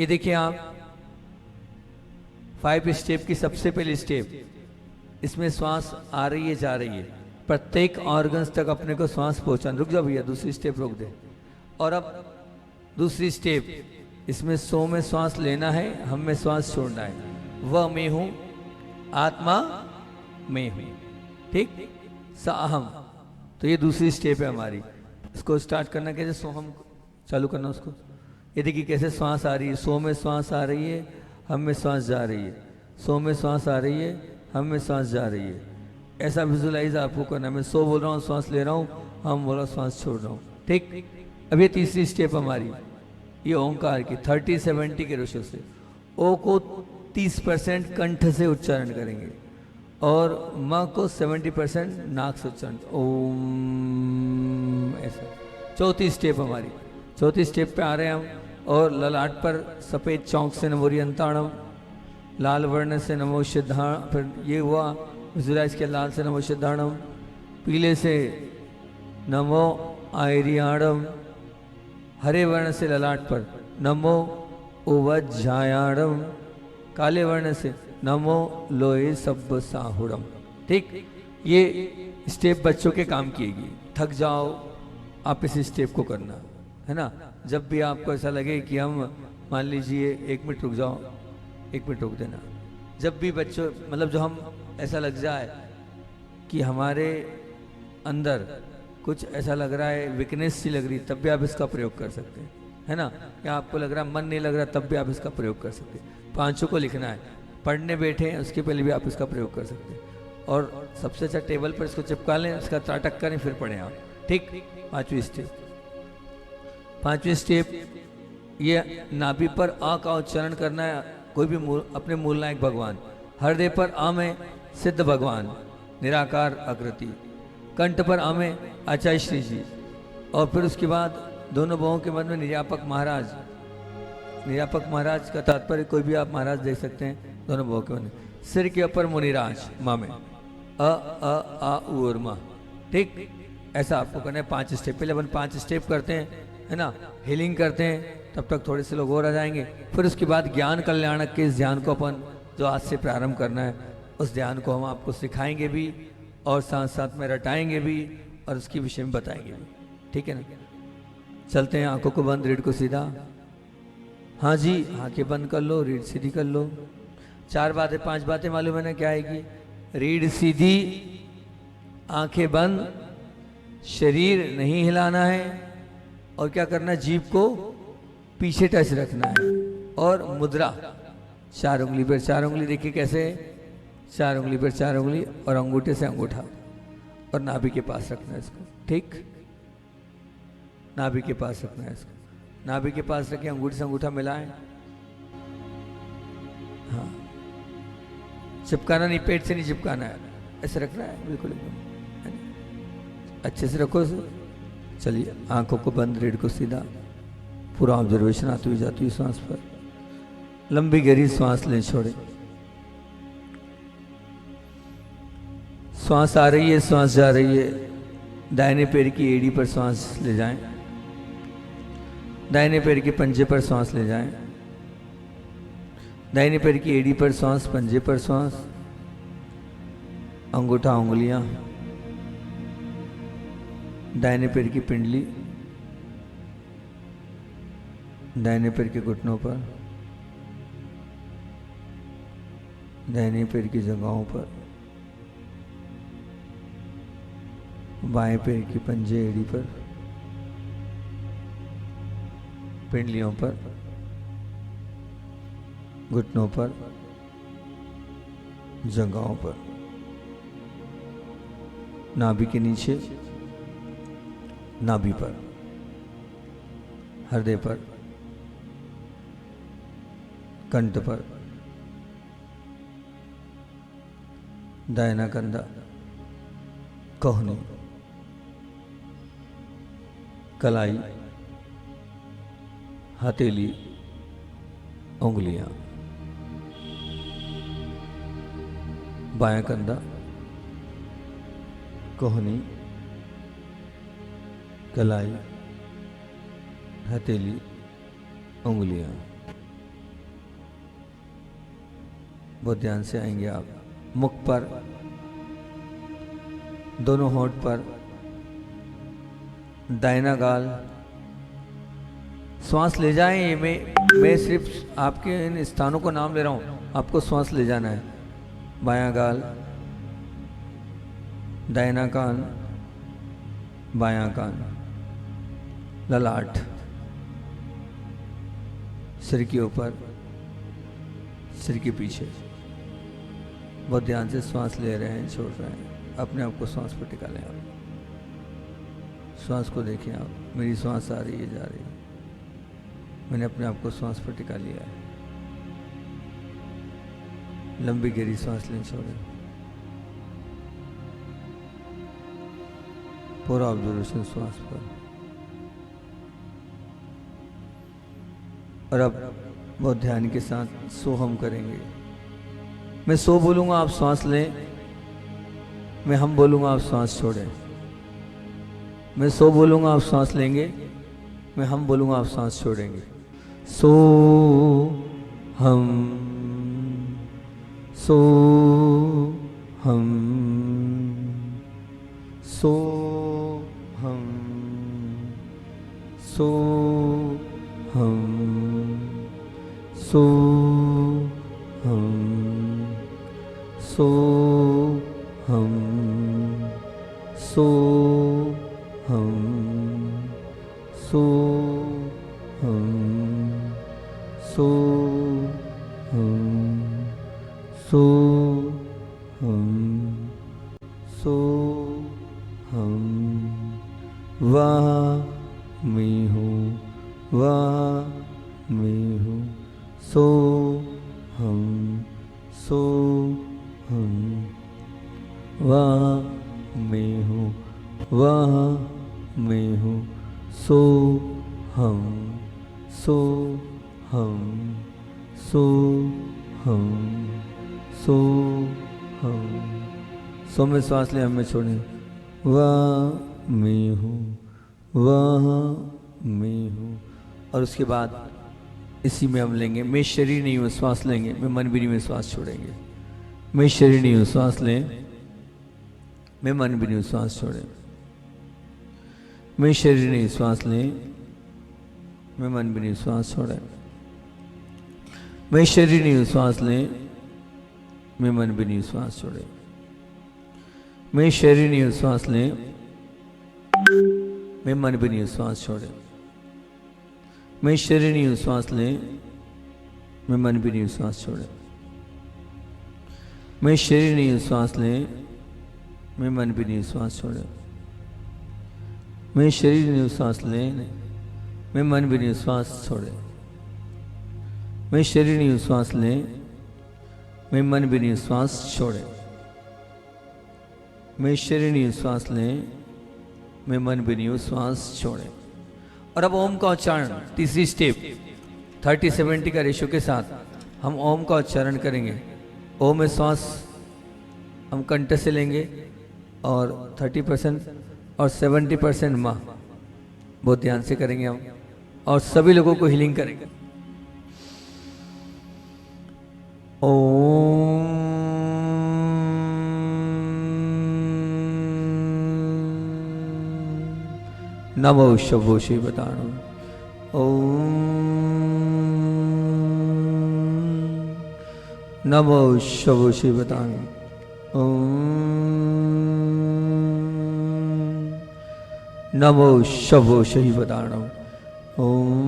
देखिए आप 5 स्टेप की सबसे पहली स्टेप, इसमें श्वास आ रही है जा रही है, प्रत्येक ऑर्गन्स तक अपने को श्वास पहुंचाना। रुक जाओ भैया, दूसरी स्टेप रोक दे। और अब दूसरी स्टेप, इसमें सो में श्वास लेना है, हम में श्वास छोड़ना है। वह मैं हूं, आत्मा मैं हूं, ठीक, स अहम। तो ये दूसरी स्टेप है हमारी। इसको स्टार्ट करना कैसे, सोहम चालू करना उसको। ये देखिए कैसे श्वास आ रही है, सो में श्वास आ रही है, हम में श्वास जा रही है, सो में श्वास आ रही है, हम में श्वास जा रही है। ऐसा विजुलाइज आपको करना है। मैं सो बोल रहा हूँ, श्वास ले रहा हूँ, हम बोल रहा हूँ, श्वास छोड़ रहा हूँ, ठीक। अब ये तीसरी स्टेप हमारी, ये ओंकार की 30-70 के रेशो से। ओ को 30% कंठ से उच्चारण करेंगे और म को 70% नाक से उच्चारण, ओम, ऐसा। चौथी स्टेप हमारी, चौथी स्टेप पे आ रहे हैं हम। और ललाट पर सफ़ेद चौंक से नमोरी अंताणम, लाल वर्ण से नमो सिद्धाण, फिर ये हुआ विजुलाइज के लाल से नमो सिद्धाणम, पीले से नमो आयरियाणम, हरे वर्ण से ललाट पर नमो उवज्जायाणम, काले वर्ण से नमो लोए सब साहुड़म, ठीक। ये स्टेप बच्चों के काम किएगी। थक जाओ आप इस स्टेप को करना है ना। जब भी आपको ऐसा लगे कि हम, मान लीजिए 1 मिनट रुक जाओ, 1 मिनट रुक देना। जब भी बच्चों, मतलब जो हम ऐसा लग जाए कि हमारे अंदर कुछ ऐसा लग रहा है, वीकनेस सी लग रही, तब भी आप इसका प्रयोग कर सकते हैं, है ना। या आपको लग रहा है मन नहीं लग रहा, तब भी आप इसका प्रयोग कर सकते हैं। 5 को लिखना है, पढ़ने बैठे हैं उसके पहले भी आप इसका प्रयोग कर सकते हैं। और सबसे अच्छा टेबल पर इसको चिपका लें, इसका त्राटक करें, फिर पढ़ें आप, ठीक। 5वीं स्टेप, 5वीं स्टेप, ये नाभि पर आ का उच्चारण करना है, कोई भी अपने मूलनायक भगवान। हृदय पर आ में सिद्ध भगवान निराकार आकृति, कंठ पर आ में आचार्य श्री जी, और फिर उसके बाद दोनों बहुओं के मध्य में निर्यापक महाराज। निर्यापक महाराज का तात्पर्य कोई भी आप महाराज देख सकते हैं, दोनों बहुओं के मध्य। सिर के ऊपर मुनिराज, माँ में आ उ और माँ, ठीक। ऐसा आपको करना है 5 स्टेप। पहले अपन 5 स्टेप करते हैं, है ना, हीलिंग करते हैं, तब तक थोड़े से लोग और आ जाएंगे। फिर उसके बाद ज्ञान कल्याणक के इस ध्यान को अपन जो आज से प्रारंभ करना है, उस ध्यान को हम आपको सिखाएंगे भी और साथ साथ में रटाएंगे भी और उसके विषय में बताएंगे भी, ठीक है ना। चलते हैं, आंखों को बंद, रीढ़ को सीधा। हाँ जी, आंखें बंद कर लो, रीढ़ सीधी कर लो। 4 बातें 5 बातें मालूम है ना क्या आएगी। रीढ़ सीधी, आंखें बंद, शरीर नहीं हिलाना है, और क्या करना है, जीभ को पीछे टच रखना है। और मुद्रा 4 उंगली पर 4 उंगली, देखिए कैसे, 4 उंगली पर 4 उंगली, और अंगूठे से अंगूठा, और नाभि के पास रखना है इसको, ठीक। नाभि के पास रखना है इसको, नाभि के पास रखें, अंगूठे से अंगूठा मिलाएं। हाँ, चिपकाना नहीं, पेट से नहीं चिपकाना है, ऐसे रखना है बिल्कुल एकदम, अच्छे से रखो इसे। चलिए, आंखों को बंद, रीढ़ को सीधा, पूरा ऑब्जर्वेशन आती हुई जाती हुई सांस पर। लंबी गहरी सांस लें, छोड़े। सांस आ रही है, सांस जा रही है। दाहिने पैर की एड़ी पर सांस ले जाएं, दाहिने पैर के पंजे पर सांस ले जाएं, दाहिने पैर की एड़ी पर सांस, पंजे पर सांस, अंगूठा उंगलियां, दाहिने पैर की पिंडली, दाहिने पैर के घुटनों पर, दाहिने पैर की जगहों पर, बाएं पैर की पंजे एड़ी पर, पिंडलियों पर, घुटनों पर, जगहों पर, नाभि के नीचे, नाभि पर, हृदय पर, कंठ पर, दाहिना कंधा, कोहनी, कलाई, हथेली, उंगलियां, बायां कंधा, कोहनी, कलाई, हथेली, उंगलियां, बहुत ध्यान से आएंगे आप। मुख पर, दोनों होंठ पर, दाहिना गाल। श्वास ले जाएं। ये मैं सिर्फ आपके इन स्थानों को नाम ले रहा हूं, आपको श्वास ले जाना है। बायां गाल, दाहिना कान, बायां कान, ललाट, सिर के ऊपर, सिर के पीछे। बहुत ध्यान से श्वास ले रहे हैं, छोड़ रहे हैं। अपने आप को श्वास पर टिका लें आप। श्वास को देखें आप, मेरी श्वास आ रही है, जा रही है। मैंने अपने आप को श्वास पर टिका लिया है। लंबी गहरी श्वास लें, छोड़ें। पूरा ऑब्जर्वेशन श्वास पर। और अब बहुत ध्यान के साथ सो हम करेंगे। मैं सो बोलूंगा, आप श्वास लें। मैं हम बोलूंगा, आप श्वास छोड़ें। मैं सो बोलूंगा, आप श्वास लेंगे। मैं हम बोलूंगा, आप श्वास छोड़ेंगे। सो हम, सो हम, सो हम, सो हम, सो हम, सो हम, सो हम, सो हम, सो हम, सो हम, सो हम। वहाँ मैं हूँ, वहाँ मैं हूँ। सो हम, सो हम। वहाँ मैं हूँ, वहाँ मैं हूँ। सो हम, सो हम, सो हम, सो हम। सो में श्वास लें, हम में छोड़ें। वहाँ मैं हूँ, वहाँ मैं हूँ। और उसके बाद इसी में हम लेंगे, मैं शरीर नहीं हूँ, श्वास लेंगे। मैं मन भी नहीं हूँ, श्वास छोड़ेंगे। मैं शरीर नहीं हूँ, श्वास लें। मैं मन भी नहीं हूँ, श्वास छोड़ें। मैं शरीर नहीं, श्वास लें। मैं मन भी नहीं, श्वास छोड़ें। मैं शरीर नहीं हूँ, श्वास लें। मैं मन भी नहीं, श्वास छोड़ें। मैं शरीर नहीं हूँ, श्वास लें। मैं मन भी नहीं, श्वास छोड़ें। मैं शरीर नहीं हूँ, श्वास लें। मैं मन भी नहीं, श्वास छोड़ें। मैं शरीर नहीं हूँ, श्वास लें। मैं मन भी नहीं, श्वास छोड़ें। मैं शरीर नहीं हूँ, श्वास लें। मैं मन भी नहीं, श्वास छोड़ें। मैं शरीर नहीं हूँ, श्वास लें। मैं मन भी नहीं, श्वास छोड़ें। मैं शरीर नहीं हूँ, श्वास लें। मैं मन भी नहीं, श्वास छोड़ें। और अब ओम का उच्चारण, तीसरी स्टेप 30-70 का रेशो के साथ हम ओम का उच्चारण करेंगे। ओम में श्वास हम कंठ से लेंगे और 30% और 70% माँ। बहुत ध्यान से करेंगे हम और सभी लोगों को हीलिंग करेंगे। ओम नमो शंभो शिवताणो। ओम नमो शंभो शिवताणो। ओम नमो शंभो शिवताणो। ओम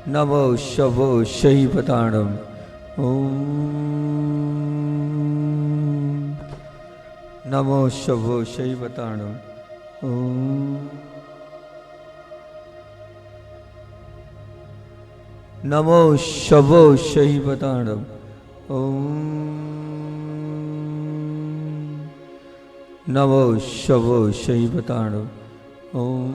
नमो शंभो शिवताणो। ओम नमो शंभो शिवताणो। ओम नमो शंभो शिवताणो। ओम नमो शंभो शिवताणो। ओम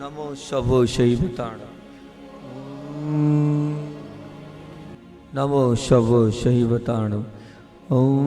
नमो शंभो शिवताणो। नमो शंभो शिवताणो। ओम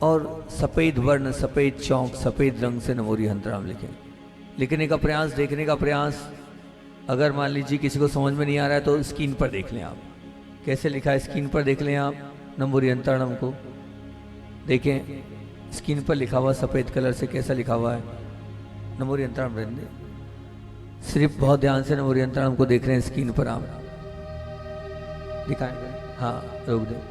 और सफ़ेद वर्ण, सफ़ेद चौक, सफ़ेद रंग से नमो हरिहंतराम लिखें। लिखने का प्रयास, देखने का प्रयास। अगर मान लीजिए किसी को समझ में नहीं आ रहा है तो स्क्रीन पर देख लें आप, कैसे लिखा है स्क्रीन पर देख लें आप। नमो हरिहंतराम को देखें, स्क्रीन पर लिखा हुआ सफ़ेद कलर से कैसा लिखा हुआ है, नमो हरिहंतराम रहने। सिर्फ बहुत ध्यान से नमो हरिहंतराम को देख रहे हैं स्क्रीन पर आप, दिखाएंगे, हाँ रोक दें।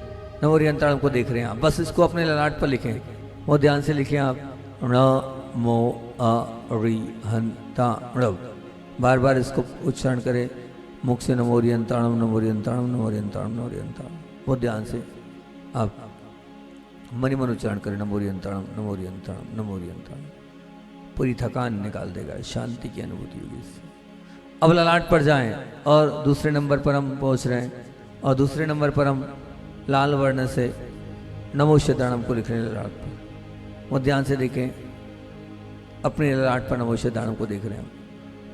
नमो हरिहंतराम को देख रहे हैं आप, बस इसको अपने ललाट पर लिखें, बहुत ध्यान से लिखें आप। नमो हरिहंतराम, बार बार इसको उच्चारण करें मुख से। नमो हरिहंतराम, नमो हरिहंतराम, नमो हरिहंतराम, नमो हरिहंतराम, बहुत ध्यान से आप मन ही मन उच्चारण करें। नमो हरिहंतराम, नमो हरिहंतराम, नमो हरिहंतराम। पूरी थकान निकाल देगा, शांति की अनुभूति होगी इससे। अब ललाट पर जाएं और दूसरे नंबर पर हम पहुंच रहे हैं, और दूसरे नंबर पर हम लाल वर्ण से नमो शतानम को लिख रहे हैं ललाट पर। बहुत ध्यान से देखें, अपने ललाट पर नमो शतानम को देख रहे हैं।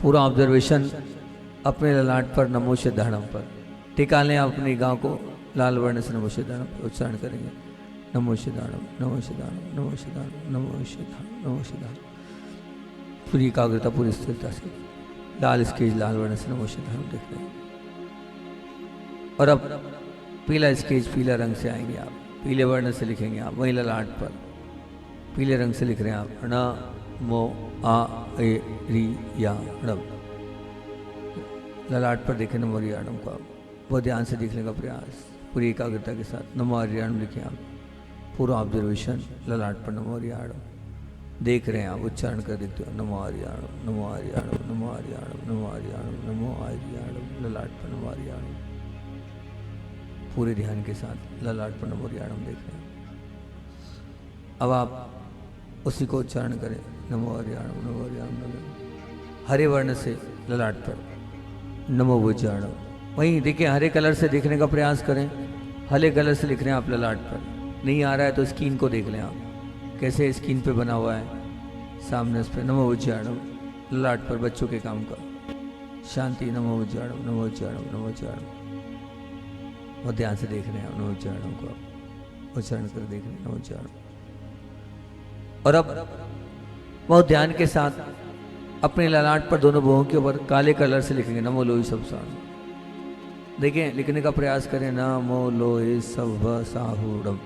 पूरा ऑब्जर्वेशन अपने ललाट पर नमो शतानम पर टिका लें। आप अपनी गाँव को लाल वर्ण से नमो शतानम पर उच्चारण करेंगे। नमो शतानम, नमो शतानम, नमो शतानम, नमो शतानम, नमो शतानम। पूरी एकाग्रता, पूरी स्थिरता से लाल स्केच, लाल वर्ण से नमो शतानम देख रहे हैं। और अब पीला स्केच, पीला रंग से आएंगे आप, पीले वर्ण से लिखेंगे आप वही ललाट पर, पीले रंग से लिख रहे हैं आप। नमो हरिहंतराम, ललाट पर देखें नमो हरिहंतराम को आप, बहुत ध्यान से देखने का प्रयास, पूरी एकाग्रता के साथ नमो हरिहंतराम लिखें आप। पूरा ऑब्जर्वेशन ललाट पर नमो हरिहंतराम देख रहे हैं आप, उच्चारण कर देते हो। नमो हरिहंतराम, नमो हरिहंतराम, नमो हरिहंतराम, नमो हरिहंतराम, नमो हरिहंतराम, ललाट पर नमो हरिहंतराम। पूरे ध्यान के साथ ललाट पर नमो हरिहंतराम देख रहे हैं। अब आप उसी को उच्चारण करें। नमो हरिहंतराम, नमो हरिहंतराम, नमो। हरे वर्ण से ललाट पर नमो हरिहंतराम, वहीं देखिए हरे कलर से देखने का प्रयास करें। हरे कलर से लिख रहे हैं आप ललाट पर, नहीं आ रहा है तो स्क्रीन को देख लें आप, कैसे स्क्रीन पे बना हुआ है सामने, उस पर नमो हरिहंतराम ललाट पर, बच्चों के काम का शांति। नमो हरिहंतराम, नमो हरिहंतराम, नमो हरिहंतराम, बहुत ध्यान से देख रहे हैं नमो हरिहंतराम को, उच्चारण कर देख रहे हैं नमो हरिहंतराम। और अब बहुत ध्यान के साथ अपने ललाट पर दोनों भुवों के ऊपर काले कलर से लिखेंगे नमो लोई सब साहूड़म। देखें, लिखने का प्रयास करें। नमो लोई सब साहूड़म,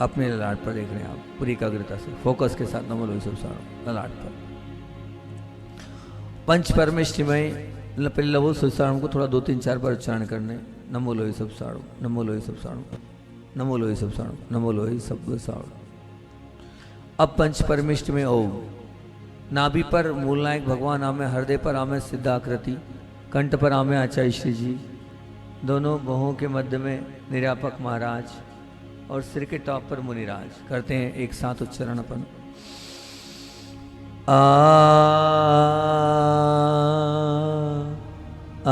अपने ललाट पर देख रहे हैं आप, पूरी एकाग्रता से, फोकस के साथ। नमो लोई सब साहूड़म ललाट पर। पंच परमेष्ठिमय पहले लवो सुसारण को थोड़ा 2-3-4 बार उच्चारण करने। नमो लोई सब साहूड़म, नमो लोई सब साहूड़म, नमो लोई सब साहूड़म, नमो लोई सब साहूड़म। अब पंच परमिष्ट में ओम, नाभि पर मूलनायक भगवान आमे, हृदय पर आमे सिद्धाकृति, कंठ पर आमे आचार्य श्री जी, दोनों बाहों के मध्य में निरापक महाराज, और सिर के टॉप पर मुनिराज। करते हैं एक साथ उच्चारण अपन। आ आ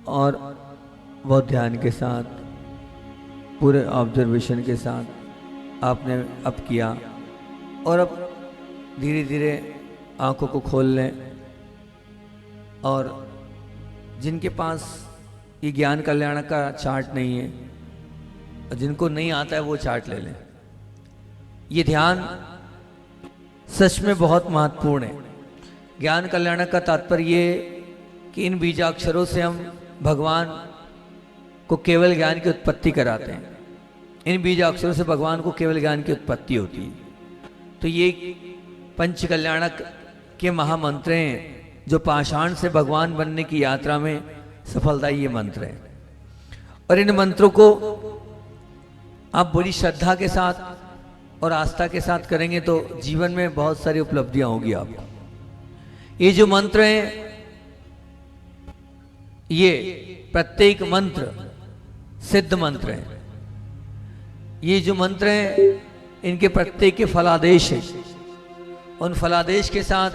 और बहुत ध्यान के साथ, पूरे ऑब्जर्वेशन के साथ आपने अब किया। और अब धीरे धीरे आंखों को खोल लें, और जिनके पास ये ज्ञान कल्याण का चार्ट नहीं है, जिनको नहीं आता है, वो चार्ट ले लें। ये ध्यान सच में बहुत महत्वपूर्ण है। ज्ञान कल्याण का तात्पर्य ये कि इन बीजाक्षरों से हम भगवान को केवल ज्ञान की उत्पत्ति कराते हैं। इन बीजाक्षरों से भगवान को केवल ज्ञान की उत्पत्ति होती है। तो ये पंच कल्याणक के महामंत्र हैं, जो पाषाण से भगवान बनने की यात्रा में सफलदायी ये मंत्र है। और इन मंत्रों को आप बड़ी श्रद्धा के साथ और आस्था के साथ करेंगे तो जीवन में बहुत सारी उपलब्धियां होगी आपको। ये जो मंत्र हैं, ये प्रत्येक मंत्र सिद्ध मंत्र हैं। ये जो मंत्र हैं, इनके प्रत्येक के फलादेश हैं। उन फलादेश के साथ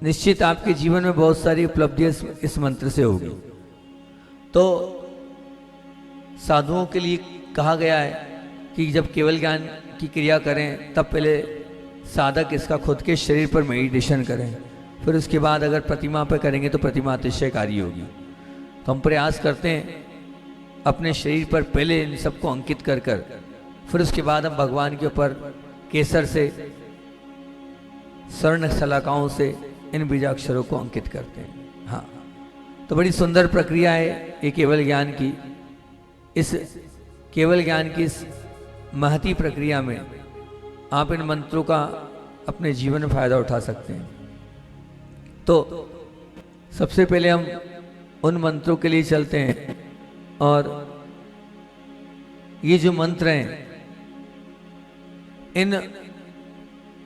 निश्चित आपके जीवन में बहुत सारी उपलब्धियां इस मंत्र से होगी। तो साधुओं के लिए कहा गया है कि जब केवल ज्ञान की क्रिया करें तब पहले साधक इसका खुद के शरीर पर मेडिटेशन करें, फिर उसके बाद अगर प्रतिमा पर करेंगे तो प्रतिमा अतिशयकारी होगी। तो हम प्रयास करते हैं अपने शरीर पर पहले इन सबको अंकित कर कर, फिर उसके बाद हम भगवान के ऊपर केसर से, स्वर्ण शलाकाओं से इन बीजाक्षरों को अंकित करते हैं। हाँ, तो बड़ी सुंदर प्रक्रिया है ये केवल ज्ञान की। इस केवल ज्ञान की इस महती प्रक्रिया में आप इन मंत्रों का अपने जीवन में फायदा उठा सकते हैं। तो सबसे पहले हम उन मंत्रों के लिए चलते हैं, और ये जो मंत्र हैं, इन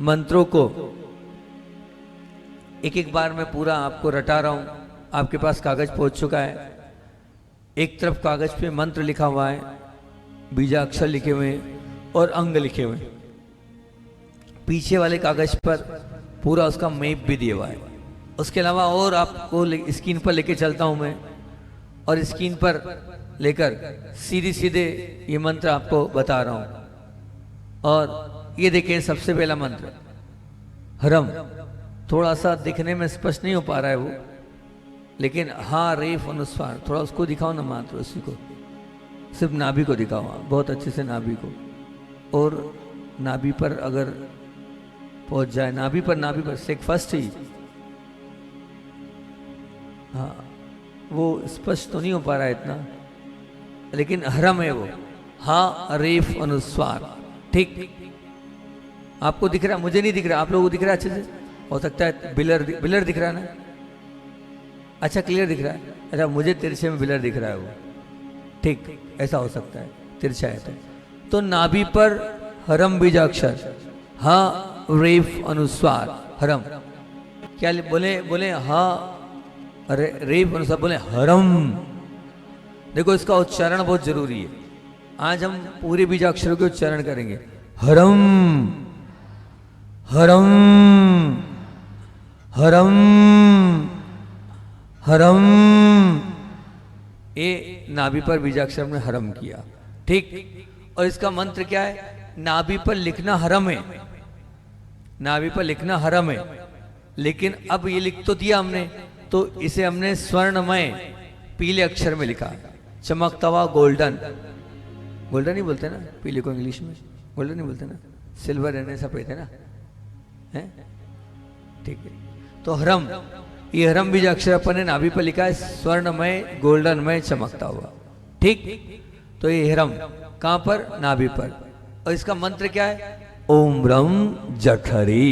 मंत्रों को एक एक बार मैं पूरा आपको रटा रहा हूं। आपके पास कागज पहुंच चुका है। एक तरफ कागज पे मंत्र लिखा हुआ है, बीजाक्षर लिखे हुए हैं और अंग लिखे हुए हैं। पीछे वाले कागज पर पूरा उसका मैप भी दिया हुआ है। उसके अलावा और आपको स्क्रीन पर लेके चलता हूं मैं, और स्क्रीन पर लेकर सीधे सीधे ये मंत्र आपको बता रहा हूं। और ये देखें, सबसे पहला मंत्र हरम। थोड़ा सा दिखने में स्पष्ट नहीं हो पा रहा है वो, लेकिन हाँ रेफ अनुस्वार, थोड़ा उसको दिखाओ ना मात्र, उसी को सिर्फ नाभि को दिखाओ, बहुत अच्छे से नाभि को, और नाभि पर अगर पहुंच जाए, नाभि पर से फर्स्ट ही, हाँ वो स्पष्ट तो नहीं हो पा रहा है इतना, लेकिन हरम है वो, हाँ रेफ अनुस्वार। ठीक, आपको दिख रहा, मुझे नहीं दिख रहा, आप लोगों को दिख रहा है अच्छे से? हो सकता है बिलर दिख रहा है ना? अच्छा, क्लियर दिख रहा है। अच्छा, मुझे तिरछे में बिलर दिख रहा है वो। ठीक, ऐसा हो सकता है, तिरछा है तो नाभि पर हरम बीजाक्षर, हाँ रेफ अनुस्वार हरम। क्या बोले हाँ रेफ अनुस्वार, बोले हरम। देखो, इसका उच्चारण बहुत जरूरी है। आज हम पूरे बीजाक्षरों के उच्चारण करेंगे। हरम हरम हरम हरम। ये नाभि पर बीजाक्षर में हरम किया। ठीक, और इसका मंत्र क्या है? नाभि पर लिखना हरम है, नाभि पर लिखना हरम है, लेकिन अब ये लिख तो दिया हमने, तो इसे हमने स्वर्णमय पीले अक्षर में लिखा, चमकता हुआ गोल्डन। गोल्डन ही बोलते ना पीले को, इंग्लिश में गोल्डन नहीं बोलते ना, सिल्वर रहने सफेद है ना, है? ठीक है, तो हरम, ये हरम बीज अक्षर अपन ने नाभि पर लिखा है, स्वर्णमय गोल्डनमय चमकता हुआ। ठीक, तो ये हरम कहां पर? नाभि पर। और इसका मंत्र क्या है? ओम ब्रह्म जठरी,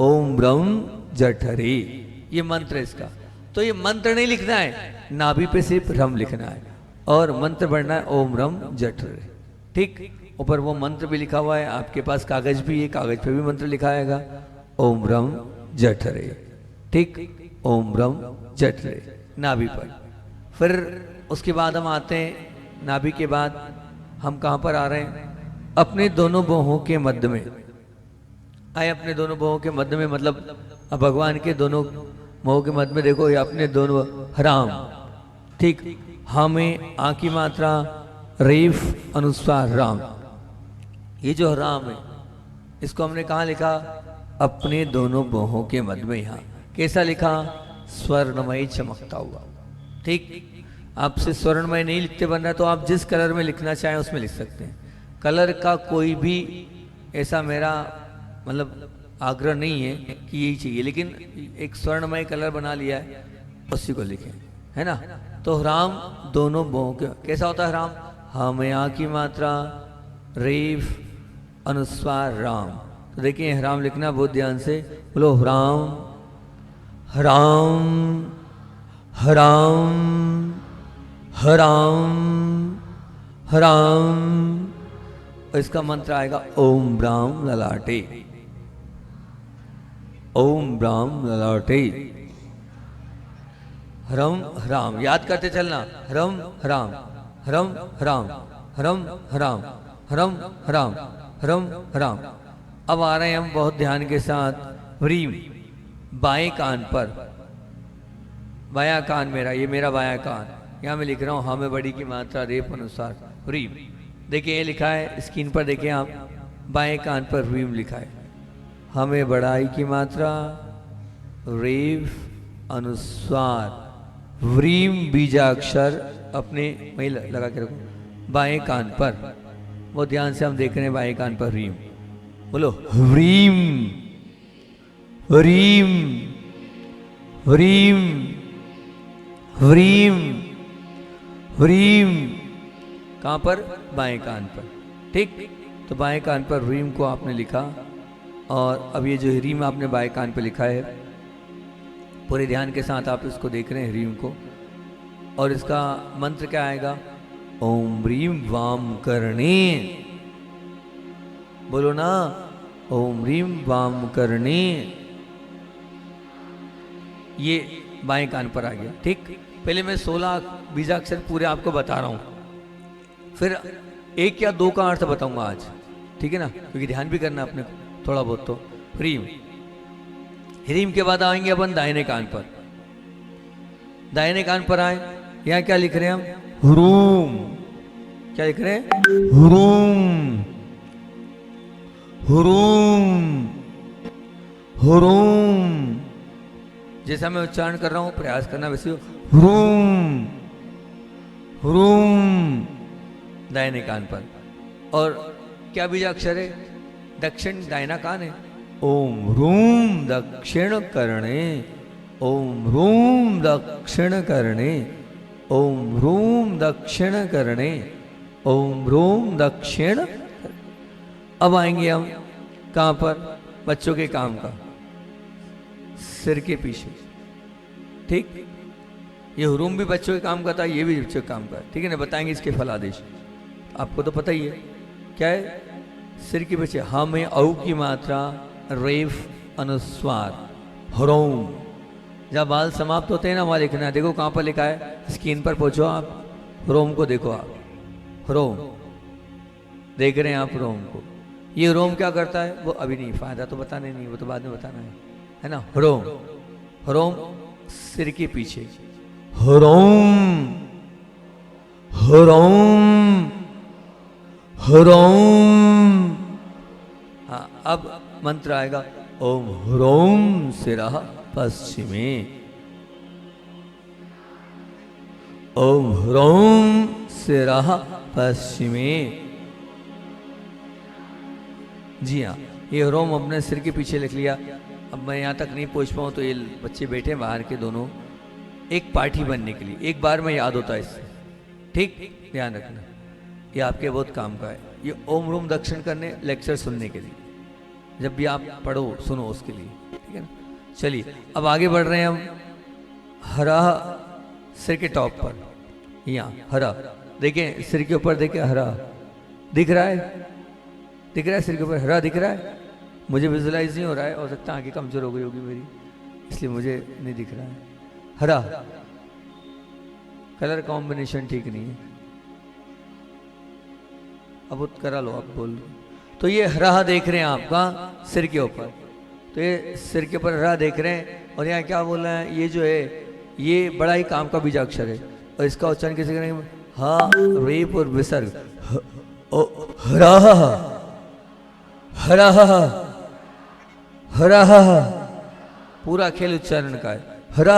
ओम ब्रह्म जठरी, ये मंत्र है इसका। तो ये मंत्र नहीं लिखना है, नाभि पे सिर्फ रम लिखना है, और मंत्र बढ़ना है ओम रम जठरी। ठीक, ऊपर वो मंत्र भी लिखा हुआ है, आपके पास कागज भी है, कागज पे भी मंत्र लिखा आएगा, ओम रम जठरे। ठीक, ओम रम जठरे नाभि पर। फिर उसके बाद हम आते हैं, नाभि के बाद हम कहां पर आ रहे हैं? अपने दोनों बाहों के मध्य में आए। अपने दोनों बाहों के मध्य में मतलब भगवान के दोनों बाहों के मध्य में देखो, ये अपने दोनों हराम। ठीक, हाँ में आ की मात्रा, रेफ अनुस्वार राम। ये जो राम है, इसको हमने कहा लिखा? अपने दोनों बाहों के मध्य में। यहाँ कैसा लिखा? स्वर्णमय चमकता हुआ। ठीक, आपसे स्वर्णमय नहीं लिखते बन रहा, तो आप जिस कलर में लिखना चाहें उसमें लिख सकते हैं। कलर का कोई भी ऐसा मेरा मतलब आग्रह नहीं है कि यही चाहिए, लेकिन एक स्वर्णमय कलर बना लिया है, उसी को लिखें, है ना? तो राम दोनों बाहों के, कैसा होता है राम? हाँ में आ की मात्रा, रेफ अनुस्वार राम। तो देखिए हराम लिखना बहुत ध्यान से, बोलो हराम हराम हराम हराम हराम और इसका मंत्र आएगा ओम ब्राह्म ललाटे, ओम ब्राह्म ललाटे। ह्रम ह्राम याद करते चलना, ह्रम ह्राम, ह्रम ह्राम, ह्रम ह्राम, ह्रम ह्राम, ह्रम ह्राम। अब आ रहे हैं हम बहुत ध्यान के साथ, ह्रीम बाएं कान पर, बायां कान मेरा, ये मेरा बायां कान, यहाँ मैं लिख रहा हूँ हाँ में बड़ी की मात्रा रेप अनुसार ह्रीम। देखिए ये लिखा है स्क्रीन पर, देखिए आप बाएं कान पर ह्रीम लिखा है, हमें बढ़ाई की मात्रा रेप अनुसार, व्रीम बीजाक्षर अपने वहीं लगा के रखो बाएं कान पर, वो ध्यान से हम देख रहे हैं बाएं कान पर ह्रीम। बोलो व्रीम, व्रीम, व्रीम, व्रीम, व्रीम। कहाँ पर? बाएं कान पर। ठीक, तो बाएं कान पर ह्रीम को आपने लिखा, और अब ये जो ह्रीम आपने बाएं कान पर लिखा है, पूरे ध्यान के साथ आप इसको देख रहे हैं ह्रीम को, और इसका मंत्र क्या आएगा? ओम ह्रीम वाम करणे। बोलो ना, ओम ह्रीम वाम करणे। ये बाएं कान पर आ गया। ठीक, पहले मैं 16 बीजाक्षर पूरे आपको बता रहा हूं, फिर 1 या 2 का अर्थ बताऊंगा आज, ठीक है ना, क्योंकि ध्यान भी करना अपने को थोड़ा बहुत। तो ह्रीम, ह्रीम के बाद आएंगे अपन दाहिने कान पर। दाहिने कान पर आए, यहां क्या लिख रहे हैं हम? ह्रूम। क्या लिख रहे हैं? ह्रूम, ह्रूम, ह्रूम। जैसा मैं उच्चारण कर रहा हूं प्रयास करना वैसे। ह्रूम, ह्रूम, दाहिने कान पर। और क्या बीजाक्षर है? दक्षिण दाहिना कान है। ओम ह्रूम दक्षिण करणे, ओम ह्रूम दक्षिण करणे, ओम ह्रूम दक्षिण करणे, ओम ह्रूम दक्षिण। अब आएंगे हम कहां पर? बच्चों के काम का, सिर के पीछे। ठीक, ये ह्रूम भी बच्चों के काम का था, ये भी बच्चों के काम का है, ठीक है ना। बताएंगे इसके फलादेश, आपको तो पता ही है क्या है। सिर के पीछे हा में औ की मात्रा रेफ अनुस्वार ह्रोम। जब बाल समाप्त होते हैं ना, वहां लिखना है। देखो कहां पर लिखा है, स्क्रीन पर पहुंचो आप, रोम को देखो आप, रोम देख रहे हैं आप रोम को। ये रोम क्या करता है वो अभी नहीं, फायदा तो बताने नहीं, वो तो बाद में बताना है ना। रोम, रोम सिर के पीछे, रोम, रोम, रोम। हाँ, अब मंत्र आएगा ओम ह्रोम सिरः पश्चिमे, ओम ह्रोम सिरः पश्चिमे। जी हाँ, ये ह्रोम अपने सिर के पीछे लिख लिया। अब मैं यहाँ तक नहीं पहुँच पाऊँ तो ये बच्चे बैठे बाहर के दोनों, एक पार्टी बनने के लिए एक बार में याद होता है इससे। ठीक, ध्यान रखना, ये आपके बहुत काम का है। ये ओम ह्रोम दक्षिण करने, लेक्चर सुनने के लिए, जब भी आप पढ़ो सुनो उसके लिए, ठीक है ना। चलिए अब आगे बढ़ रहे हैं हम। हरा सिर के टॉप पर, यहाँ हरा, देखें सिर के ऊपर, देखें हरा दिख रहा है, दिख रहा है सिर के ऊपर हरा दिख रहा है। मुझे विजुलाइज नहीं हो रहा है, हो सकता है आंखें कमजोर हो गई होगी मेरी, इसलिए मुझे नहीं दिख रहा है। हरा कलर कॉम्बिनेशन ठीक नहीं है, अब करा लो आप बोल। तो ये हरा देख रहे हैं आपका सिर के ऊपर, तो ये सिर के ऊपर हरा देख रहे हैं। और यहाँ क्या बोल रहे हैं, ये जो है ये बड़ा ही काम का बीजाक्षर है, और इसका उच्चारण कैसे करेंगे? हा रेप और विसर्ग, हरा हरा हरा, पूरा खेल उच्चारण का है। हरा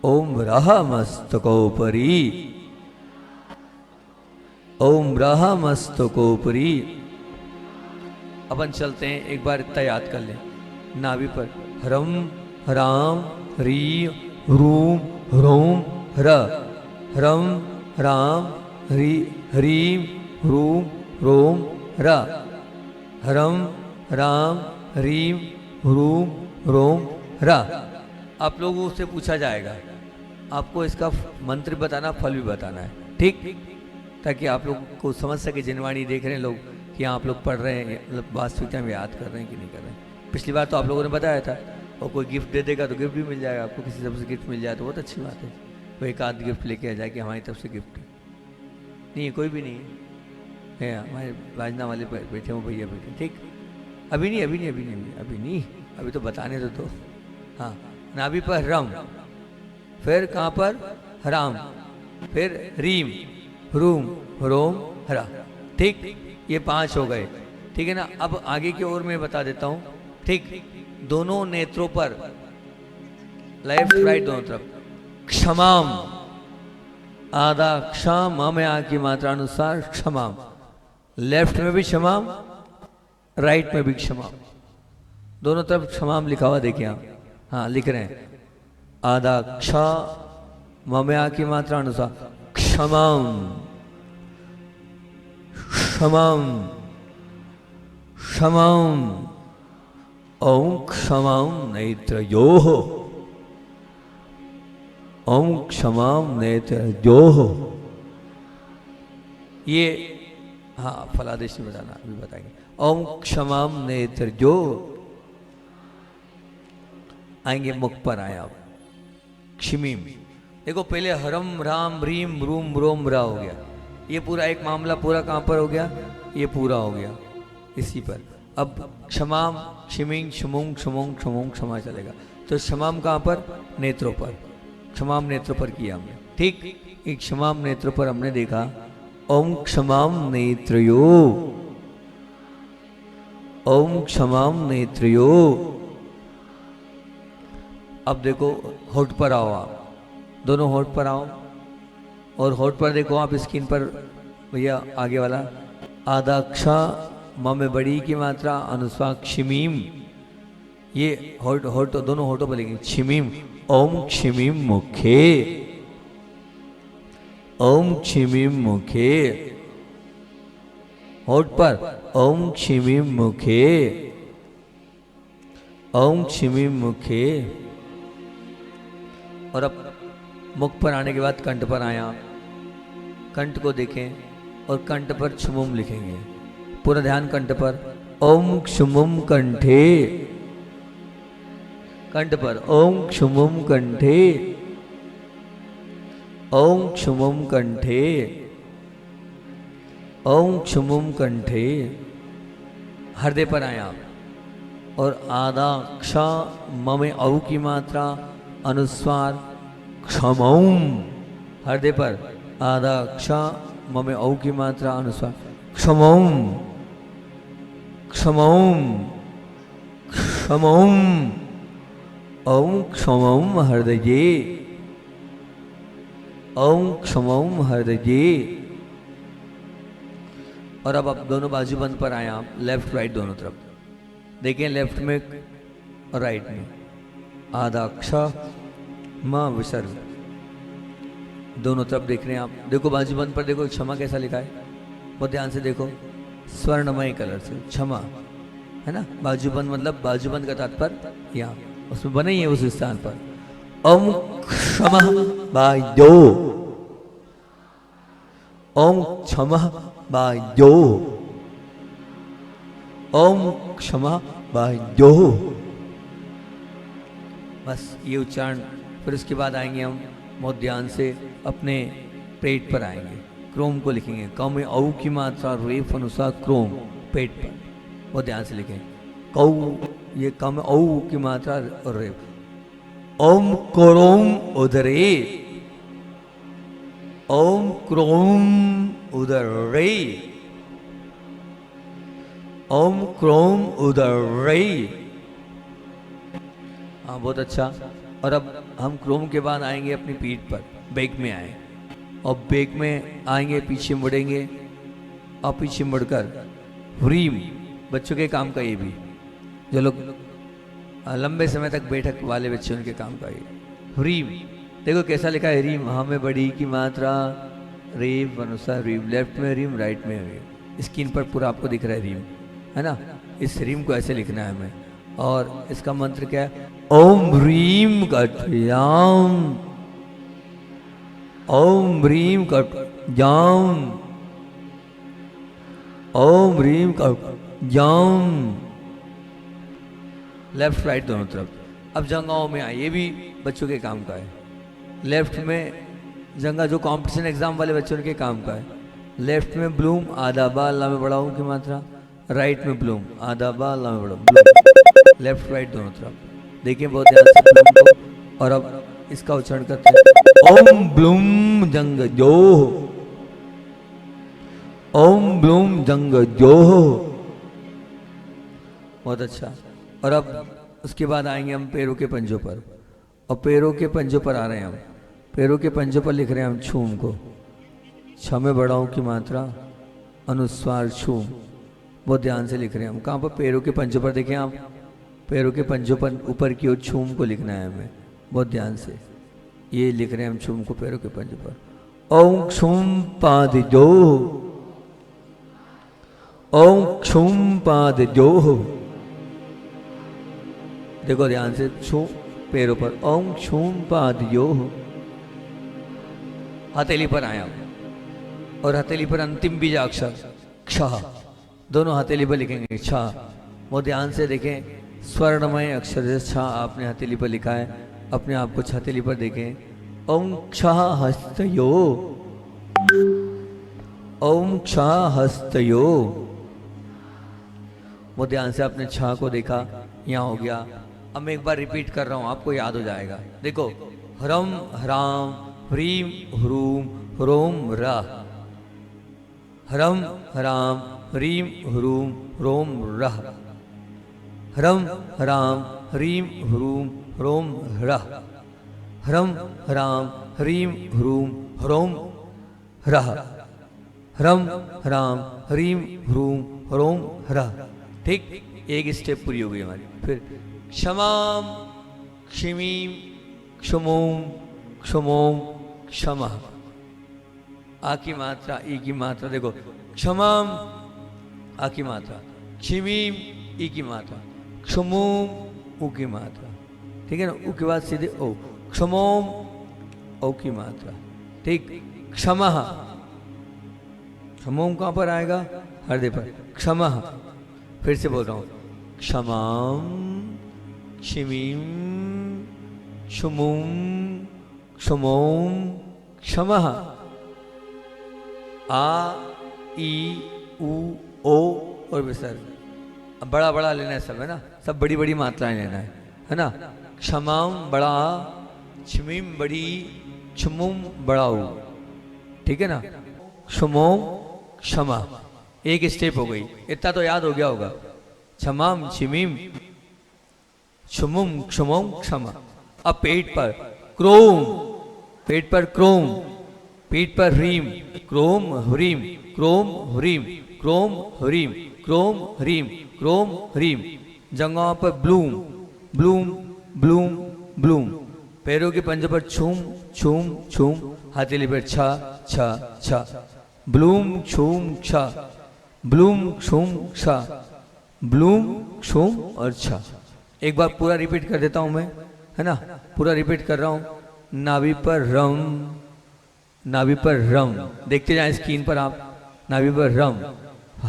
ओम रह मस्तकोपरि, ओम रह मस्तकोपरि। अपन चलते हैं, एक बार इतना याद कर लें। नाभि पर ह्रम ह्राम ह्री ह्रूम ह्रोम ह्र, ह्रम ह्राम ह्री ह्रीम ह्रूम ह्रोम ह्र, ह्रम ह्राम ह्रीम ह्रूम ह्रोम ह्र। आप लोगों से पूछा जाएगा, आपको इसका मंत्र बताना, फल भी बताना है। ठीक, ताकि आप लोग को समझ सके, जिनवाणी देख रहे हैं लोग कि हाँ आप लोग पढ़ रहे हैं, मतलब वास्तविकता में याद कर रहे हैं कि नहीं कर रहे हैं। पिछली बार तो आप लोगों ने बताया था, और कोई गिफ्ट दे देगा तो गिफ्ट भी मिल जाएगा आपको, किसी तरफ से गिफ्ट मिल जाए तो बहुत अच्छी बात है। कोई एक आध गिफ्ट लेके आ जाए कि हमारी तरफ से गिफ्ट नहीं है, कोई भी नहीं है, हमारे बाजना वाले बैठे हो, भैया बैठे, ठीक। अभी नहीं, अभी नहीं, अभी नहीं, अभी नहीं, अभी तो बताने तो हाँ। नाभि पर रम, फिर कहाँ पर हराम, फिर रीम, हरूम, हरोम, हरा, ठीक। ये 5 हो गए, ठीक है ना। अब आगे की ओर मैं बता देता हूँ, ठीक। दोनों नेत्रों पर, लेफ्ट राइट दोनों तरफ, क्षमाम, आधा क्षम में आ की मात्रा अनुसार क्षमाम, लेफ्ट में भी क्षमाम, राइट में भी क्षमाम, दोनों तरफ क्षमाम लिखा हुआ देखिए आप, हाँ लिख रहे हैं। आधा क्ष में आ की मात्रा अनुसार क्षमाम, क्षमाम, क्षमाम, ओम क्षमाम नेत्रयोः, ओम क्षमाम नेत्रयोः। ये हाँ फलादेश में बताना, अभी बताएंगे। ओम क्षमाम नेत्रयोः, आएंगे मुख पर आए आप, क्षिमीम। देखो पहले हरम राम रीम रूम रोम रा हो गया, ये पूरा एक मामला पूरा कहाँ पर हो गया, ये पूरा हो गया इसी पर। अब क्षमाम, क्षिमिंग, क्षमुंग, क्षमुंग, क्षमुंग, क्षमा चलेगा। तो क्षमाम कहाँ पर, नेत्रों पर, क्षमाम नेत्रों पर किया हमने, ठीक। एक क्षमाम नेत्रों पर हमने देखा, ओम क्षमाम नेत्रयो, ओम क्षमाम नेत्रयो। अब देखो होठ पर आओ आप, दोनों होठ पर आओ, और होठ पर देखो आप स्क्रीन पर भैया आगे वाला, आधा क्ष म में बड़ी की मात्रा अनुस्वार क्षिमीम, ये होठ, होठ दोनों होठों पर लिखेंगे क्षिमीम। ओम क्षिमीम मुखे, ओम क्षिमीम मुखे, होठ पर ओम क्षिमीम मुखे, ओम क्षिमीम मुखे। और अब मुख पर आने के बाद कंठ पर आया, कंठ को देखें और कंठ पर क्षमुम लिखेंगे, पूरा ध्यान कंठ पर। ओम क्षमुम कंठे, कंठ पर ओम क्षमुम कंठे, ओम क्षमुम कंठे, ओम क्षमुम कंठे। हृदय पर आया और आधा क्ष म में औ की मात्रा अनुस्वार क्षमौम, हृदय पर आधा क्ष म में औ की मात्रा अनुस्वार क्षमौम, क्षमौम, क्षमौम, ओम क्षमौम हृदये, ओम क्षमौम हृदये। और अब आप दोनों बाजूबंद पर आए आप, लेफ्ट राइट दोनों तरफ देखें, लेफ्ट में और राइट में, आधा क्ष म विसर्ग, दोनों तरफ देख रहे हैं आप। देखो बाजूबंद पर देखो क्षमा कैसा लिखा है, बहुत ध्यान से देखो, स्वर्णमय कलर से क्षमा है ना। बाजूबंद मतलब बाजूबंद का तात्पर्य यहाँ उसमें बने ही है उस स्थान पर। ओम क्षमा बायो, ओम क्षमा बायो, ओम क्षमा बायो। बस ये उच्चारण, फिर उसके बाद आएंगे हम बहुत ध्यान से अपने पेट पर आएंगे, क्रोम को लिखेंगे, कौ में औ की मात्रा रेफ अनुसार क्रोम, पेट पर बहुत ध्यान से लिखें। कौ, ये कौ में औ की मात्रा और रेफ। ओम क्रोम उदरे, ओम क्रोम उदरे, ओम क्रोम उदरे। हाँ बहुत अच्छा। और अब हम क्रोम के बाद आएंगे अपनी पीठ पर, बैक में आए और बैक में आएंगे, पीछे मुड़ेंगे और पीछे मुड़कर ह्रीम, बच्चों के काम का ये भी, जो लोग लंबे समय तक बैठक वाले बच्चे उनके काम का ये ह्रीम। देखो कैसा लिखा है रीम, हाँ में बड़ी की मात्रा रेम अनुसार रीम, लेफ्ट में रीम राइट में रीम, स्क्रीन पर पूरा आपको दिख रहा है रीम है ना। इस रीम को ऐसे लिखना है हमें, और इसका मंत्र क्या है, ओम रीम कटयाम, ओम रीम कटयाम, ओम ह्रीम यम, लेफ्ट राइट दोनों तरफ। अब जंगाओं में आए, ये भी बच्चों के काम का है। लेफ्ट में जंगा जो कंपटीशन एग्जाम वाले बच्चों के काम का है। लेफ्ट में ब्लूम आधा बा अल्लाह में बड़ा की मात्रा, राइट में ब्लूम आधा बा अल्लाह में बड़ा ब्लूम, लेफ्ट राइट दोनों तरफ। देखिए बहुत ध्यान से ब्लूम को, और अब इसका उच्चारण करते हैं ओम ब्लूम जंग जो, ओम ब्लूम जंग जो। बहुत अच्छा। और अब उसके बाद आएंगे हम पैरों के पंजों पर, और पैरों के पंजों पर आ रहे हैं हम। पैरों के पंजों पर लिख रहे हैं हम छूम को, छ में बड़ाओं की मात्रा, अनुस्वार छूम। बहुत ध्यान से लिख रहे हैं हम। कहाँ पर? पैरों के पंजों पर। देखें आप, पैरों के पंजों पर ऊपर की ओर छूम को लिखना है हमें, बहुत ध्यान से। ये लिख रहे हैं हम छूम को पैरों के पंजों पर। ओम क्षुम पाद जो, ओम क्षुम पाद जो। देखो ध्यान से, छू पैरों पर, ओम क्षुम पाद यो। हथेली पर आया, और हथेली पर अंतिम बीजाक्षर क्ष, दोनों हथेली पर लिखेंगे छ। वो ध्यान से देखें, स्वर्णमय अक्षर से छ आपने हथेली पर लिखा है। अपने आप को हथेली पर देखें। ओम क्ष हस्तयो, ओम क्ष हस्तयो। वो ध्यान से आपने छ को देखा, यहाँ हो गया। अब मैं एक बार रिपीट कर रहा हूं, आपको याद हो जाएगा। देखो, ह्रम ह्राम ह्रीम ह्रूम ह्रोम रः, ह्रम ह्राम ह्रीम ह्रूम ह्रोम रः, ह्रम ह्राम ह्रीम ह्रूम ह्रोम रः, ह्रम ह्राम ह्रीम ह्रूम ह्रोम रः, ह्रम ह्राम ह्रीम ह्रूम ह्रोम रः। ठीक, एक स्टेप पूरी हो गई हमारी। फिर क्षमाम क्षिमीम क्षमोम क्षमोम क्षमा। आ की मात्रा, ई की मात्रा। देखो, क्षमाम आ की मात्रा, क्षिमीम ई की मात्रा, क्षमोम ऊ की मात्रा। ठीक है ना? ऊ के बाद सीधे ओ, क्षमोम ओ की मात्रा। ठीक, क्षमा। क्षमोम कहाँ पर आएगा? हृदय पर। क्षमा। फिर से बोल रहा हूँ, क्षमाम क्षिमीम क्षमोम क्षमोम क्षमा। आ ई उ ओ और विसर्ग। अब बड़ा बड़ा लेना है सब, है ना? सब बड़ी बड़ी मात्राएं लेना है ना? क्षमाम बड़ा, क्षमीम बड़ी, क्षमुम बड़ा ऊ। ठीक है ना? क्षमोम क्षमा, एक स्टेप हो गई। इतना तो याद हो गया होगा। क्षमाम क्षमीम क्षमुम क्षमोम क्षमा। अब पेट पर क्रोम, पेट पर क्रोम, पेट पर ह्रीम, क्रोम ह्रीम, क्रोम ह्रीम, क्रोम ह्रीम, क्रोम ह्रीम, क्रोम ह्रीम। जंघों पर ब्लूम, ब्लूम ब्लूम ब्लूम। पैरों के पंजों पर छूम छूम छूम। हथेली पर छा छा छा। ब्लूम छूम छा, ब्लूम छूम छा, ब्लूम छूम और छा। एक बार पूरा रिपीट कर देता हूं मैं, है ना? पूरा रिपीट कर रहा हूं। नाभि पर रम, नाभि पर रम। देखते जाएं स्क्रीन पर आप। नाभि पर रम,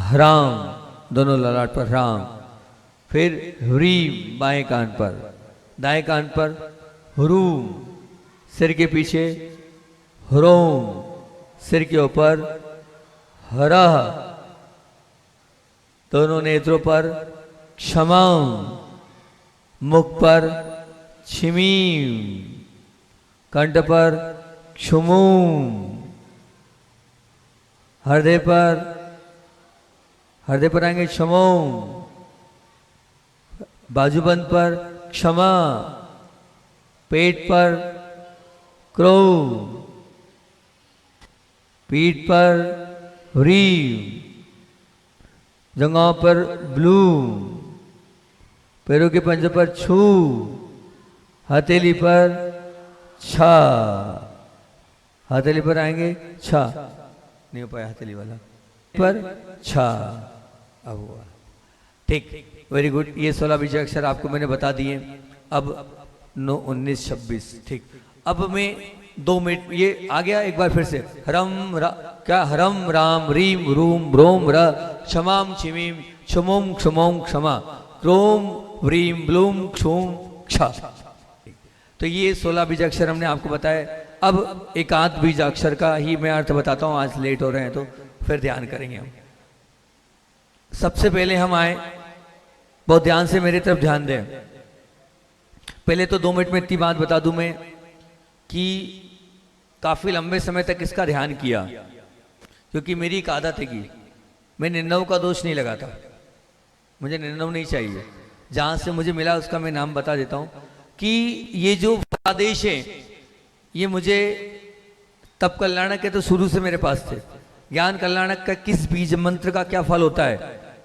ह्राम, दोनों ललाट पर राम। फिर ह्रीम बाएं कान पर, दाएं कान पर ह्रूम, सिर के पीछे ह्रोम, सिर के ऊपर हरह, दोनों नेत्रों पर क्षमाम, मुख पर छिमीम, कंठ पर क्षुमुम, हृदय पर आएंगे क्षमोम, बाजूबंद पर क्षमा, पेट पर क्रोध, पीठ पर ह्रीम, जंघों पर ब्लू, पैरों के पंजों पर छू, हथेली पर छा, हथेली पर आएंगे छा, नहीं हो पाया हथेली वाला, पर छा। अब हुआ। ठीक, वेरी गुड। ये 16 बीज अक्षर आपको मैंने बता दिए। अब 9, 19, 26। ठीक, अब मैं 2 मिनट, ये आ गया एक बार फिर से। रम रा, क्या हरम राम रीम रूम ब्रोम र क्षमाम छिमीम क्षमोम क्षमोम क्षमा क्रोम व्रीम ब्लूम क्षोम क्ष। तो ये 16 बीजाक्षर हमने आपको बताया। अब एक आध बीजाक्षर का ही मैं अर्थ बताता हूँ, आज लेट हो रहे हैं तो फिर ध्यान करेंगे हम। सबसे पहले हम आए, बहुत ध्यान से मेरी तरफ ध्यान दें। पहले तो 2 मिनट में इतनी बात बता दूं मैं कि काफी लंबे समय तक इसका ध्यान किया, क्योंकि मेरी एक आदत है कि मैं निन्नव का दोष नहीं लगाता, मुझे निन्नव नहीं चाहिए। जहां से मुझे मिला उसका मैं नाम बता देता हूं कि ये जो आदेश है ये मुझे तप कल्याणक के तो शुरू से मेरे पास थे। ज्ञान कल्याणक का किस बीज मंत्र का क्या फल होता है,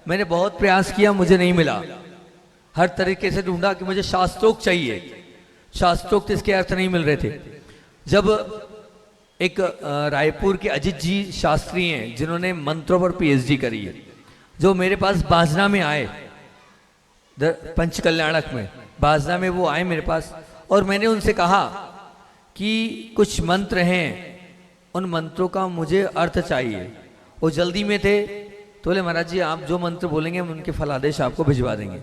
मैंने बहुत प्रयास किया, मुझे नहीं मिला। हर तरीके से ढूंढा कि मुझे शास्त्रोक्त चाहिए, शास्त्रोक्त इसके अर्थ नहीं मिल रहे थे। जब एक रायपुर के अजित जी शास्त्री हैं जिन्होंने मंत्रों पर पीएचडी करी है, जो मेरे पास बाजना में आए, पंच कल्याणक में बाजना में वो आए मेरे पास, और मैंने उनसे कहा कि कुछ मंत्र हैं, उन मंत्रों का मुझे अर्थ चाहिए। वो जल्दी में थे तो बोले महाराज जी आप जो मंत्र बोलेंगे हम उनके फलादेश आपको भिजवा देंगे।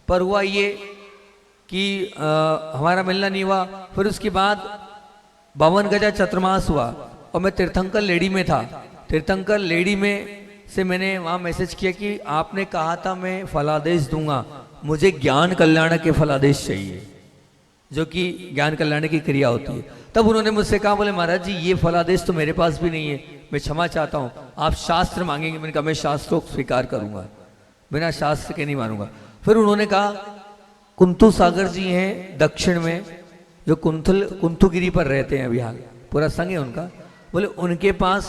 पर हुआ ये कि हमारा मिलना नहीं हुआ। फिर उसके बाद 52 गजा चतुर्मास हुआ और मैं तीर्थंकर लेडी में था। तीर्थंकर लेडी में से मैंने वहाँ मैसेज किया कि आपने कहा था मैं फलादेश दूंगा, मुझे ज्ञान कल्याण के फलादेश चाहिए, जो कि ज्ञान कल्याण की क्रिया होती है। तब उन्होंने मुझसे कहा, बोले महाराज जी ये फलादेश तो मेरे पास भी नहीं है, मैं क्षमा चाहता हूँ, आप शास्त्र मांगेंगे। मैंने कहा मैं शास्त्रों को स्वीकार करूंगा, बिना शास्त्र के नहीं मानूंगा। फिर उन्होंने कहा कुंतु सागर जी हैं दक्षिण में, जो कुंथुगिरी पर रहते हैं, अभी हाल पूरा संग है उनका। बोले उनके पास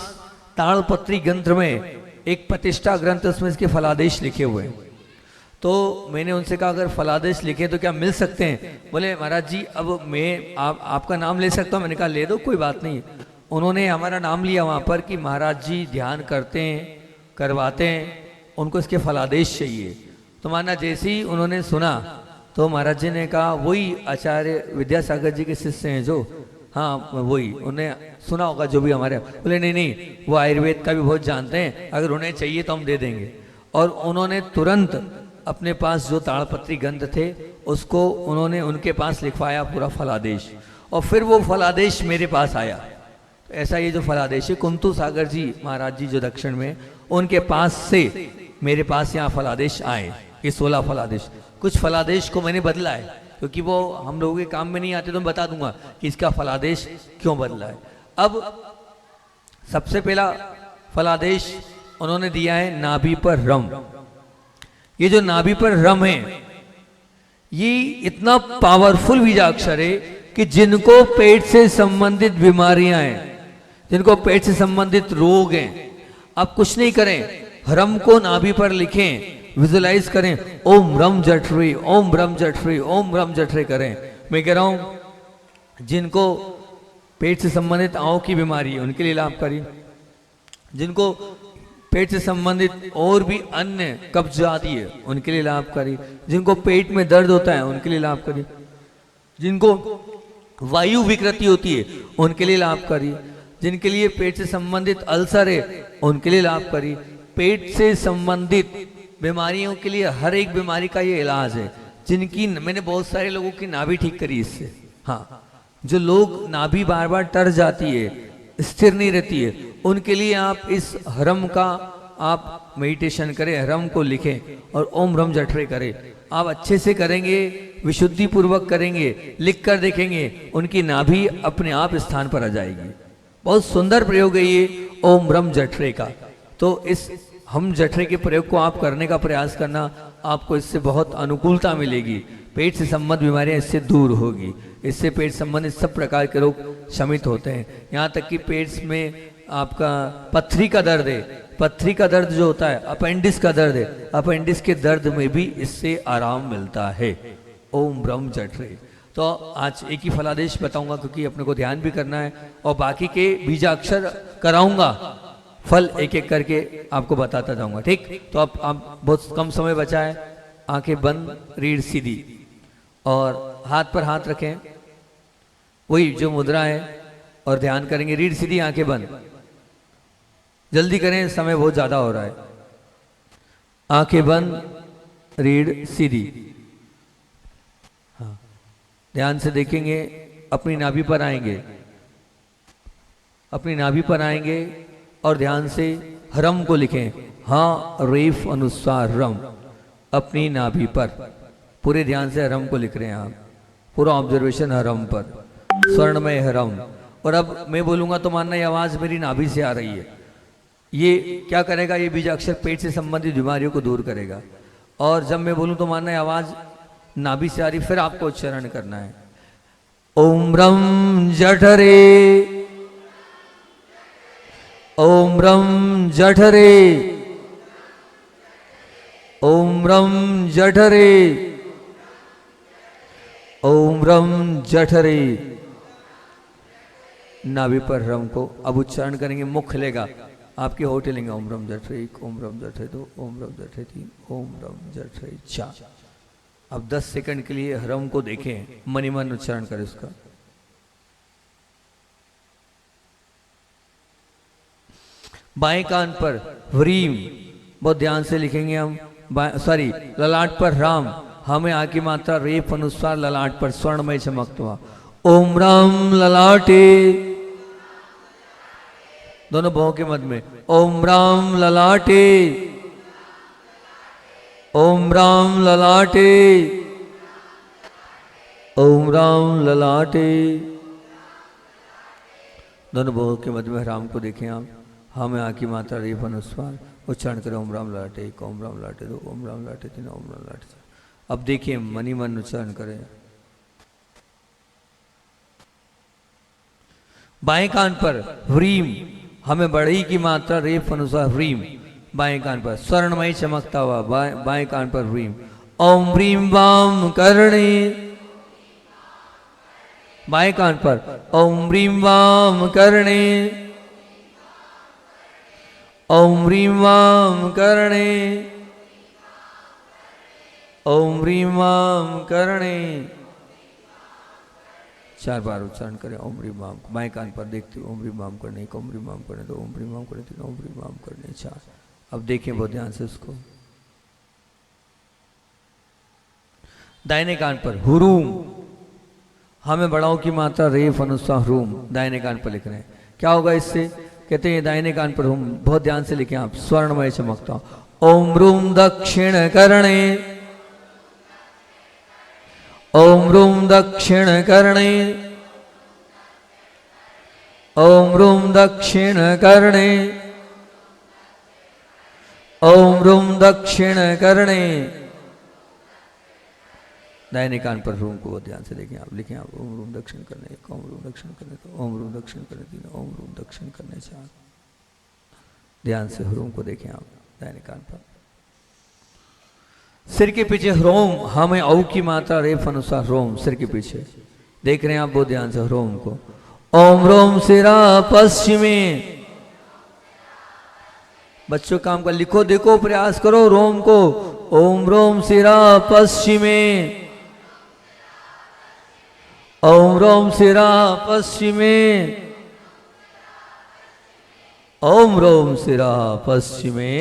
ताड़पत्री ग्रंथ में एक प्रतिष्ठा ग्रंथ, उसमें इसके फलादेश लिखे हुए हैं। तो मैंने उनसे कहा अगर फलादेश लिखे तो क्या मिल सकते हैं? बोले महाराज जी अब मैं आपका नाम ले सकता हूँ? मैंने कहा ले दो, कोई बात नहीं। उन्होंने हमारा नाम लिया वहाँ पर कि महाराज जी ध्यान करते हैं, करवाते हैं, उनको इसके फलादेश चाहिए। तो माना जैसे ही उन्होंने सुना तो महाराज जी ने कहा, वही आचार्य विद्यासागर जी के शिष्य हैं जो, हाँ वही, उन्हें सुना होगा जो भी हमारे। बोले नहीं नहीं, वो आयुर्वेद का भी बहुत जानते हैं, अगर उन्हें चाहिए तो हम दे देंगे। और उन्होंने तुरंत अपने पास जो ताड़पत्री ग्रंथ थे उसको उन्होंने उनके पास लिखवाया पूरा फलादेश, और फिर वो फलादेश मेरे पास आया। तो ऐसा ये जो फलादेश है, कुंतु सागर जी महाराज जी जो दक्षिण में, उनके पास से मेरे पास यहाँ फलादेश आए, ये 16 फलादेश। कुछ फलादेश को मैंने बदला है, क्योंकि वो हम लोगों के काम में नहीं आते, तो मैं बता दूंगा कि इसका फलादेश क्यों बदला है। अब सबसे पहला फलादेश उन्होंने दिया है नाभि पर रम। ये जो नाभि पर रम है, ये इतना पावरफुल बीजाक्षर है कि जिनको पेट से संबंधित बीमारियां हैं, जिनको पेट से संबंधित रोग हैं, आप कुछ नहीं करें, रम को नाभि पर लिखें, विजुलाइज करें, ओम रम जठरी, ओम रम जठरी, ओम रम जठरी करें। मैं कह रहा हूं जिनको पेट से संबंधित आंखों की बीमारी है उनके लिए लाभकारी, जिनको पेट से संबंधित और भी अन्य कब्ज आदि है उनके लिए लाभकारी, जिनको पेट में दर्द होता है उनके लिए लाभकारी, जिनको वायु विकृति होती है उनके लिए लाभकारी, जिनके लिए पेट से संबंधित अल्सर है उनके लिए लाभकारी। पेट से संबंधित बीमारियों के लिए हर एक बीमारी का ये इलाज है। जिनकी, मैंने बहुत सारे लोगों की नाभि ठीक करी इससे। हाँ, जो लोग नाभि बार बार टर जाती है, स्थिर नहीं रहती है, उनके लिए आप इस हरम का आप मेडिटेशन करें, हरम को लिखें और ओम रम जठरे करें। आप अच्छे से करेंगे, विशुद्धि पूर्वक करेंगे, लिख कर देखेंगे, उनकी नाभि अपने आप स्थान पर आ जाएगी। बहुत सुंदर प्रयोग है ये ओम रम जठरे का। तो इस हम जठरे के प्रयोग को आप करने का प्रयास करना, आपको इससे बहुत अनुकूलता मिलेगी। पेट से संबंधित बीमारियां इससे दूर होगी, इससे पेट संबंधित सब प्रकार के रोग शमित होते हैं। यहाँ तक कि पेट में आपका पथरी का दर्द है, पथरी का दर्द जो होता है, अपेंडिक्स का दर्द है, अपेंडिक्स के दर्द में भी इससे आराम मिलता है। ओम ब्रह्म जठरे। तो आज एक ही फलादेश बताऊंगा क्योंकि अपने को ध्यान भी करना है, और बाकी के बीजाक्षर कराऊंगा, फल एक एक करके आपको बताता जाऊंगा। ठीक, तो आप बहुत कम समय बचा है, आंखें बंद, रीढ़ सीधी और हाथ पर हाथ रखें, वही जो मुद्रा है, और ध्यान करेंगे, रीढ़ सीधी आंखें बंद। जल्दी करें, समय बहुत ज्यादा हो रहा है। आंखें बंद, रीढ़ सीधी। हाँ, ध्यान से देखेंगे, अपनी नाभि पर आएंगे, अपनी नाभि पर आएंगे और ध्यान से ह्रम को लिखें। हाँ रेफ अनुस्वार रम, अपनी नाभि पर पूरे ध्यान से ह्रम को लिख रहे हैं आप, पूरा ऑब्जर्वेशन ह्रम पर, स्वर्णमय ह्रम। और अब मैं बोलूंगा तो मानना ये आवाज मेरी नाभि से आ रही है। ये क्या करेगा, ये बीजाक्षर पेट से संबंधित बीमारियों को दूर करेगा। और जब मैं बोलूं तो मानना है आवाज नाभि से आ रही, फिर आपको उच्चारण करना है। ओम रम जठरे, ओम रम जठरे, ओम रम जठरे, ओम रम जठरे। नाभि पर रम को अब उच्चारण करेंगे, मुख खुलेगा, आपके होठ हिलेंगे। ओम रम जठरे एक, ओम रम जठरे दो, ओम रम जठरे तीन, ओम रम जठरे चार। अब 10 सेकंड के लिए ह्रम को देखें, मनी मन उच्चारण करें उसका। बाएं कान पर व्रीम, बहुत ध्यान से लिखेंगे हम। सॉरी, ललाट पर राम, हमें आ की मात्रा रेप अनुसार ललाट पर स्वर्णमय चमकता हुआ। ओम राम ललाटे, दोनों बहुओं के मध्य में। ओम राम ललाटे, ओम राम ललाटे, ओम राम ललाटे। दोनों बहुओं के मध्य में राम को देखें आप। हमें आ की मात्रा रेप अनुस्वार उच्चारण करें। ओम राम ललाटे एक, ओम राम ललाटे दो, ओम राम ललाटे तीन, ओम राम ललाटे चार। अब देखिए मनी मन उच्चारण करें। बाएं कान पर व्रीम, हमें बढ़ई की मात्रा रेप अनुसार व्रीम, बाएं कान पर स्वर्णमय चमकता हुआ बाएं कान पर व्रीम। ओम व्रीम वाम करणे, बाएं कान पर ओम व्रीम वाम करणे, ओम व्रीम वाम करणे, ओम व्रीम वाम करणे। 4 बार उच्चारण करें ओम ह्रीम वाम। बाएं कान पर देखते ओम ह्रीम वाम करने, एक ओम ह्रीम वाम करने, दो ओम ह्रीम वाम करने, तीन ओम ह्रीम वाम करने, 4। अब देखें बहुत ध्यान से उसको। दाहिने कान पर हुरूम, हमें बड़ाओं की मात्रा रेफ अनुसार हरूम, दाहिने कान पर लिख रहे हैं। क्या होगा इससे, कहते हैं दाहिने कान पर हुम, बहुत ध्यान से लिखें आप, स्वर्णमय चमकता। ओम रूम दक्षिण करणे, ओम रूम दक्षिण करणे, ओम रूम दक्षिण करणे, ओम रूम दक्षिण करणे। दाहिने कान पर रूम को ध्यान से देखें आप, लिखें आप। ओम रूम दक्षिण करने एक, ओम रूम दक्षिण करने दो, ओम रूम दक्षिण करने तीन, ओम रूम दक्षिण करने 4। ध्यान से ह्रूम को देखें आप दाहिने कान पर। सिर के पीछे ह्रोम, हमें औ की मात्रा रेफ अनुसार रोम, सिर के पीछे देख रहे हैं आप बहुत ध्यान से ह्रोम को। ओम रोम सिरा पश्चिमे, बच्चों काम का लिखो, देखो, प्रयास करो रोम को। ओम रोम सिरा पश्चिमे, ओम रोम सिरा पश्चिमे, ओम रोम सिरा पश्चिमे।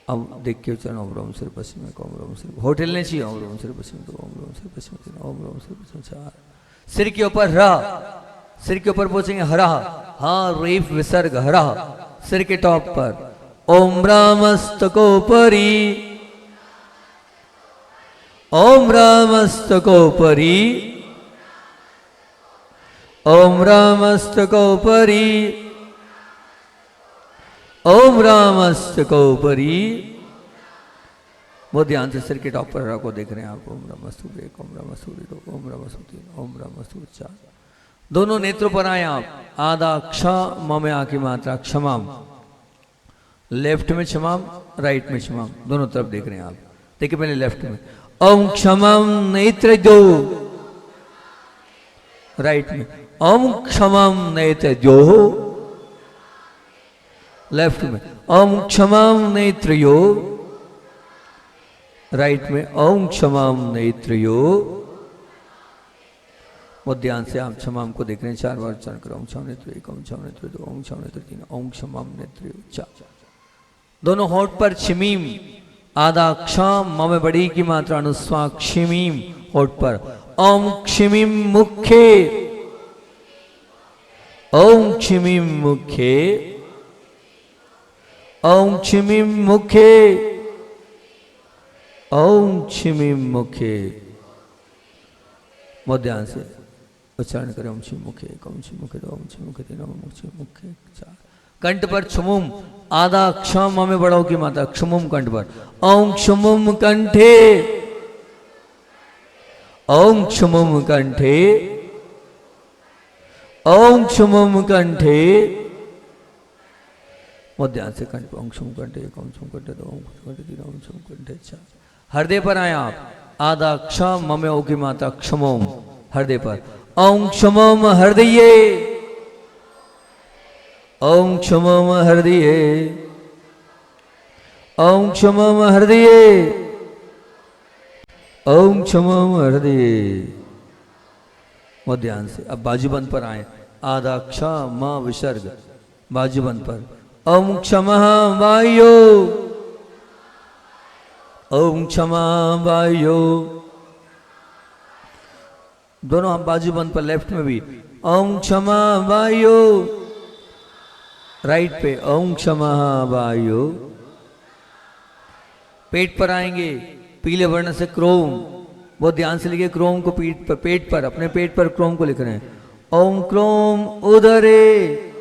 अब देख के उच्चारण ओम रोम सिर पश्चिम, ओम रोम सिर, होटल ने चाहिए। ओम रोम सिर पश्चिम, ओम रोम सिर पश्चिम, ओम रोम सिर पश्चिम 4। सिर के ऊपर रा, सिर के ऊपर पहुंचेंगे हरा, हाँ रेफ विसर्ग हरा, सिर के टॉप पर। ओम रामस्तकोपरि, ओम रामस्तकोपरि, ओम रामस्तकोपरि, ओम रामस्तकोपरि। बहुत ध्यान से सिर के टॉप पर को देख रहे हैं आप। ओम रामस्तु एक, ओम रामस्तु दो, ओम रामस्तु तीन, ओम रामस्तु 4। दोनों नेत्रों पर आए आप। आधा क्षमा में आ की मात्रा क्षमाम, लेफ्ट में क्षमाम, राइट में क्षमाम, दोनों तरफ देख रहे हैं आप। देखिए पहले लेफ्ट में ओम क्षमाम नेत्र दो, राइट में ओम क्षमाम नेत्र दो, लेफ्ट में ओम क्षमाम नेत्रयो, राइट में ओम क्षमाम नेत्रयो, बहुत ध्यान से आप क्षमाम को देख रहे हैं। 4 बार उच्चारण करो। ओम क्षम नेत्र 1, ओम क्षम नेत्र 2, ओम क्षम नेत्र 3, ओम क्षमाम नेत्र 4। दोनों होठ पर छिमीम, आधा क्षम म में बड़ी की मात्रा अनुस्वार क्षिमीम होठ पर। ओम क्षिमीम मुखे, ओम क्षिमीम मुखे, ओम क्षिमीम मुखे, ओम क्षिमीम मुखे। बहुत ध्यान से उच्चारण करें। ओम क्षिम मुखे 1, ओम क्षिम मुखे 2, ओम क्षिम मुखे 3, ओम क्षिम मुखे 4। कंठ पर क्षमुम, आधा क्षम में बड़ाओ की मात्रा क्षमुम कंठ पर। ओम क्षमुम कंठे, ओम क्षमुम कंठे, ओम क्षमुम कंठे। बहुत ध्यान से कंठ पर। ओम क्षमुम कंठे 1, ओम क्षमुम कंठे 2, ओम क्षमुम कंठे 3, ओम क्षमुम कंठे 4। हृदय पर आए आप। आधा क्षम में ओ की मात्रा क्षमोम हृदय पर। ओम क्षमोम हृदय, ओम क्षमोम हृदय, ओम क्षमोम हृदय, ओम क्षमोम हृदय। बहुत ध्यान से अब बाजूबंद पर आए। आधा क्षम विसर्ग बाजूबंद पर। ओम क्षमः वायो, ओम क्षमा वायो। दोनों हम बाजूबंद पर लेफ्ट में भी। ओम क्षमा वायो राइट पे। ओम क्षमा वायो। पेट पर आएंगे। पीले वर्ण से क्रोम, बहुत ध्यान से लिखिए। क्रोम को पीठ पर, पेट पर, अपने पेट पर क्रोम को लिख रहे हैं। ओम क्रोम उदरे।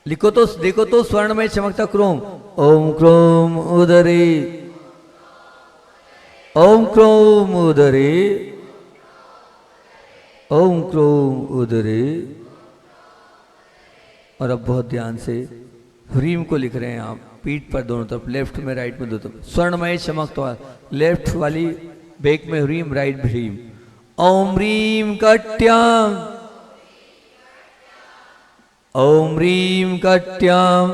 लिखो तो, देखो तो स्वर्ण में चमकता क्रोम। ओम क्रोम उदरे, ओम क्रोम उदरे, ओम क्रोम उदरे। और अब बहुत ध्यान से ह्रीम को लिख रहे हैं आप पीठ पर दोनों तरफ, लेफ्ट में राइट में दो तरफ। स्वर्णमय चमकता लेफ्ट वाली बेक में ह्रीम, राइट ह्रीम। ओम ह्रीम कट्याम, ओम ह्रीम कट्याम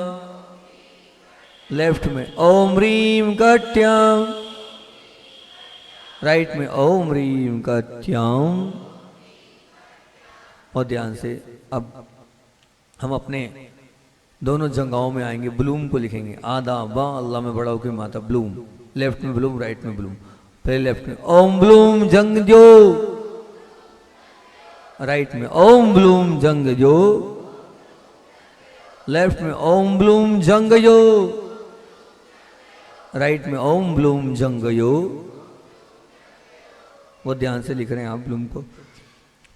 लेफ्ट में। ओम ह्रीम कट्याम राइट में। ओम ह्रीम कट्याम। और ध्यान से अब हम अपने दोनों जगहों में आएंगे। ब्लूम को लिखेंगे। आधा बा अल्लाह में बड़ा होकर माता ब्लूम, लेफ्ट में ब्लूम, राइट में ब्लूम। पहले लेफ्ट में ओम ब्लूम जंग जो, राइट में ओम ब्लूम जंग जो, लेफ्ट में ओम ब्लूम जंग जो, राइट में ओम ब्लूम जंग जो। वो ध्यान से लिख रहे हैं आप ब्लूम को।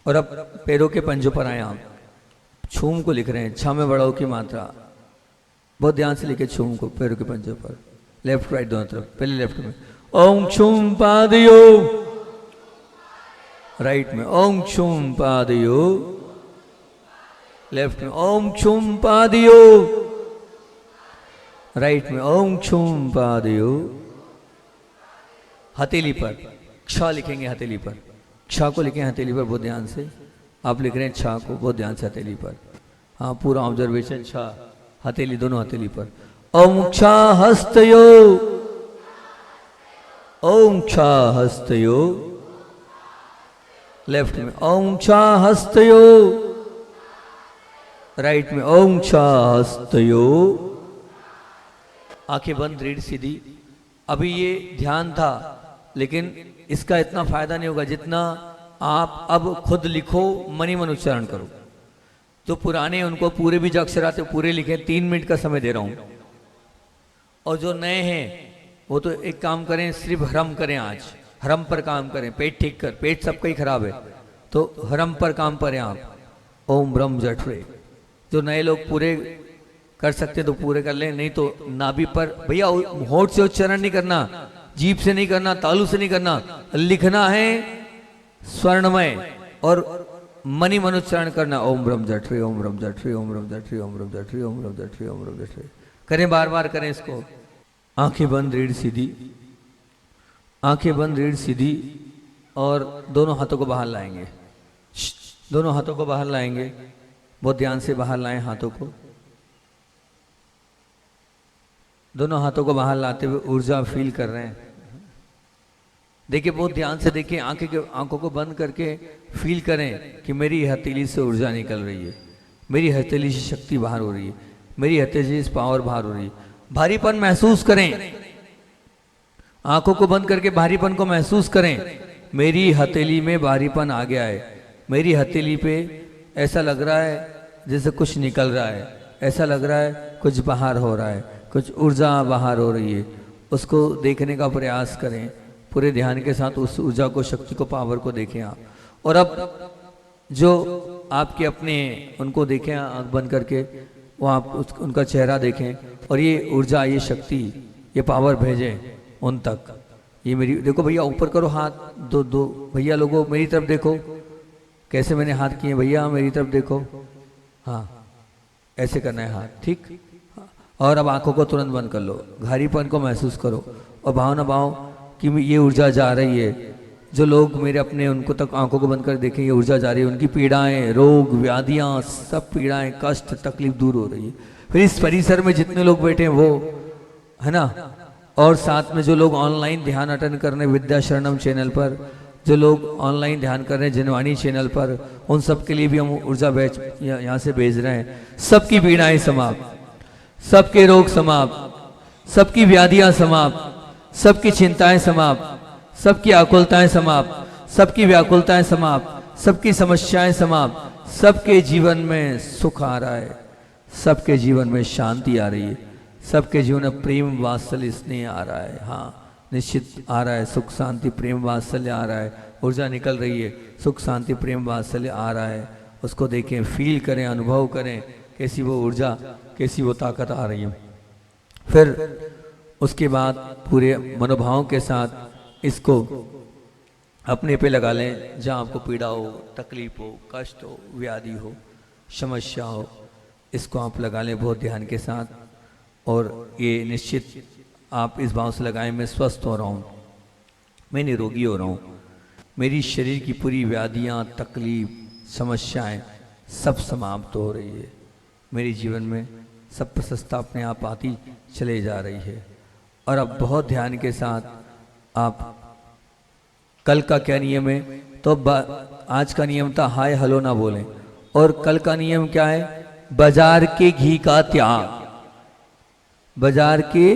और अब पैरों के पंजों पर आए आप। छूम को लिख रहे हैं। छा में बड़ाओ की मात्रा। बहुत ध्यान से लिखे छूम को पैरों के पंजों पर, लेफ्ट राइट दोनों तरफ। पहले लेफ्ट में ओम छूम पादयो, राइट में ओम छूम पादयो, लेफ्ट में ओम छूम पादयो, राइट में ओम छूम पादयो। हथेली पर क्ष लिखेंगे। हथेली पर क्ष को लिखें हथेली पर। बहुत ध्यान से आप लिख रहे हैं छा को, बहुत ध्यान से हथेली पर। हाँ, पूरा ऑब्जर्वेशन। छा हथेली, दोनों हथेली पर। ओम क्षा हस्तयो, ओम क्षा हस्तयो, लेफ्ट में ओम क्षा हस्तयो, राइट में ओम क्षा हस्तयो। आंखें बंद, रीढ़ सीधी। अभी ये ध्यान था, लेकिन इसका इतना फायदा नहीं होगा जितना आप अब खुद लिखो, मनी मन उच्चारण करो। तो पुराने उनको पूरे भी जो अक्षर आते पूरे लिखे। 3 मिनट का समय दे रहा हूं। और जो नए हैं वो तो एक काम करें, सिर्फ हरम करें। आज हरम पर काम करें। पेट ठीक कर, पेट सबका ही खराब है, तो हरम पर काम करें आप। ओम ब्रह्म जठरे। जो नए लोग पूरे कर सकते तो पूरे कर लें, नहीं तो नाभि पर। भैया होठ से उच्चारण नहीं करना, जीभ से नहीं करना, तालू से नहीं करना। लिखना है स्वर्णमय और मनी मनुच्चारण करना। ओम ब्रह्म जठरे, ओम ब्रह्म जठरे, ओम ब्रह्म जठरे, ओम ब्रह्म जठरे, ओम ब्रह्म जठरे, ओम ब्रह्म जठरे। करें, बार बार करें इसको। आंखें बंद, रीढ़ सीधी। आंखें बंद, रीढ़ सीधी। और दोनों हाथों को बाहर लाएंगे। दोनों हाथों को बाहर लाएंगे। बहुत ध्यान से बाहर लाएं हाथों को। दोनों हाथों को बाहर लाते हुए ऊर्जा फील कर रहे हैं। देखिए बहुत ध्यान से देखिए, आंखों को बंद करके फील करें कि मेरी हथेली से ऊर्जा निकल रही है, मेरी हथेली से शक्ति बाहर हो रही है, मेरी हथेली से पावर बाहर हो रही है। भारीपन महसूस करें, आंखों को बंद करके भारीपन को महसूस करें। मेरी हथेली में भारीपन आ गया है, मेरी हथेली पे ऐसा लग रहा है जैसे कुछ निकल रहा है, ऐसा लग रहा है कुछ बाहर हो रहा है, कुछ ऊर्जा बाहर हो रही है। उसको देखने का प्रयास करें पूरे ध्यान के साथ, उस ऊर्जा को, शक्ति को, पावर को देखें आप। और अब जो आपके अपने उनको देखें आंख बंद करके, वो आप उनका चेहरा देखें और ये ऊर्जा, ये शक्ति, ये पावर भेजें उन तक। ये मेरी देखो भैया, ऊपर करो हाथ, दो भैया लोगों मेरी तरफ देखो, कैसे मैंने हाथ किए भैया, मेरी तरफ देखो, हाँ ऐसे करना है हाथ, ठीक। और अब आंखों को तुरंत बंद कर लो, भारीपन को महसूस करो और भावना भाव कि ये ऊर्जा जा रही है। जो लोग मेरे अपने, उनको तक आंखों को बंद कर देखें, ये ऊर्जा जा रही है, उनकी पीड़ाएं, रोग, व्याधियां, सब पीड़ाएं, कष्ट, तकलीफ दूर हो रही है। फिर इस परिसर में जितने लोग बैठे हैं वो, है ना, और साथ में जो लोग ऑनलाइन ध्यान अटेंड कर रहे हैं विद्या शरणम चैनल पर, जो लोग ऑनलाइन ध्यान कर रहे हैं जिनवाणी चैनल पर, उन सब के लिए भी हम ऊर्जा यहाँ से भेज रहे हैं। सबकी पीड़ाएं समाप्त, सबके रोग समाप्त, सबकी व्याधियां समाप्त, सबकी चिंताएं समाप्त, सबकी आकुलताएं समाप्त, सबकी व्याकुलताएं समाप्त, सबकी समस्याएं समाप्त, सबके जीवन में सुख आ रहा है, सबके जीवन में शांति आ रही है, सबके जीवन में प्रेम वात्सल्य स्नेह आ रहा है। हाँ निश्चित आ रहा है, सुख शांति प्रेम वात्सल्य आ रहा है, ऊर्जा निकल रही है, सुख शांति प्रेम वात्सल्य आ रहा है। उसको देखें, फील करें, अनुभव करें कैसी वो ऊर्जा, कैसी वो ताकत आ रही है। फिर उसके बाद पूरे मनोभाव के साथ इसको अपने पे लगा लें, जहाँ आपको पीड़ा हो, तकलीफ हो, कष्ट हो, व्याधि हो, समस्या हो, इसको आप लगा लें बहुत ध्यान के साथ। और ये निश्चित आप इस भाव से लगाएं, मैं स्वस्थ हो रहा हूँ, मैं निरोगी हो रहा हूँ, मेरी शरीर की पूरी व्याधियाँ, तकलीफ, समस्याएं सब समाप्त हो रही है, मेरे जीवन में सब प्रशस्ता अपने आप आती चले जा रही है। और अब बहुत ध्यान के साथ आप, कल का क्या नियम है, तो आज का नियम था हाय हेलो ना बोलें, और कल का नियम क्या है, बाजार के घी का त्याग, बाजार के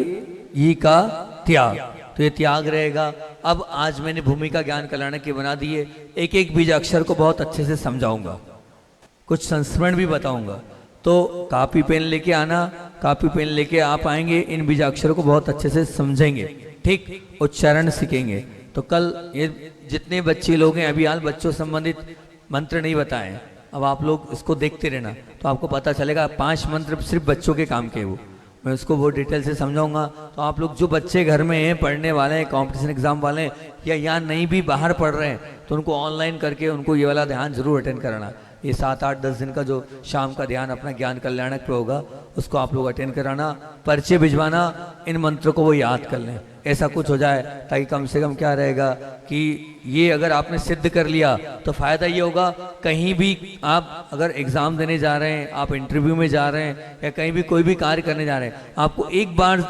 घी का त्याग, तो ये त्याग रहेगा। अब आज मैंने भूमिका ज्ञान कल्याण की बना दी है, एक एक बीज अक्षर को बहुत अच्छे से समझाऊंगा, कुछ संस्मरण भी बताऊंगा, तो कापी पेन लेके आना, कापी पेन लेके आप आएंगे, इन बीजाक्षरों को बहुत अच्छे से समझेंगे, ठीक, उच्चारण सीखेंगे। तो कल ये जितने बच्चे लोग हैं, अभी हाल बच्चों संबंधित मंत्र नहीं बताए, अब आप लोग इसको देखते रहना तो आपको पता चलेगा। 5 मंत्र सिर्फ बच्चों के काम के, वो मैं उसको बहुत डिटेल से समझाऊंगा। तो आप लोग जो बच्चे घर में हैं, पढ़ने वाले हैं, कॉम्पिटिशन एग्जाम वाले हैं, या यहाँ नहीं भी बाहर पढ़ रहे हैं, तो उनको ऑनलाइन करके उनको ये वाला ध्यान जरूर अटेंड कराना। ये 7, 8, 10 दिन का जो शाम का ध्यान अपना ज्ञान कल्याणक पे होगा, उसको आप लोग अटेंड कराना, पर्चे भिजवाना, इन मंत्रों को वो याद कर लें, ऐसा कुछ हो जाए, ताकि कम से कम क्या रहेगा कि ये अगर आपने सिद्ध कर लिया तो फायदा ये होगा, कहीं भी आप अगर एग्जाम देने जा रहे हैं, आप इंटरव्यू में जा रहे हैं, या कहीं भी कोई भी कार्य करने जा रहे हैं, आपको एक बार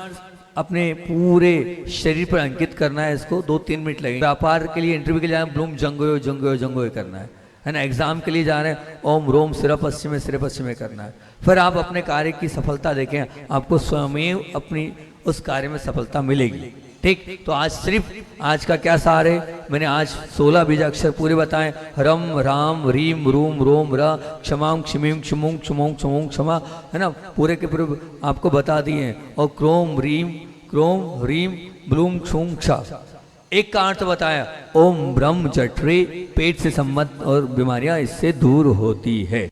अपने पूरे शरीर पर अंकित करना है, इसको 2-3 मिनट लगेंगे। व्यापार के लिए, इंटरव्यू के लिए ब्लूम जंगोयो जंगोयो जंगोयो करना है ना। एग्जाम के लिए जा रहे हैं, ओम रोम सिर पश्चिमे सिर पश्चिमे करना है। फिर आप अपने कार्य की सफलता देखें, आपको स्वयं अपनी उस कार्य में सफलता मिलेगी, ठीक। तो आज सिर्फ आज का क्या सार है, मैंने आज 16 बीजाक्षर पूरे बताए, रम राम रीम रूम रोम र क्षमां क्षमीं क्षमुं क्षमों क्षमों क्षमा, है ना, पूरे के पूरे आपको बता दिए। और क्रोम रीम ब्लूम क्षूमक्षा, एक का अर्थ बताया, ओम ब्रह्म जठरे, पेट से संबंध और बीमारियां इससे दूर होती है।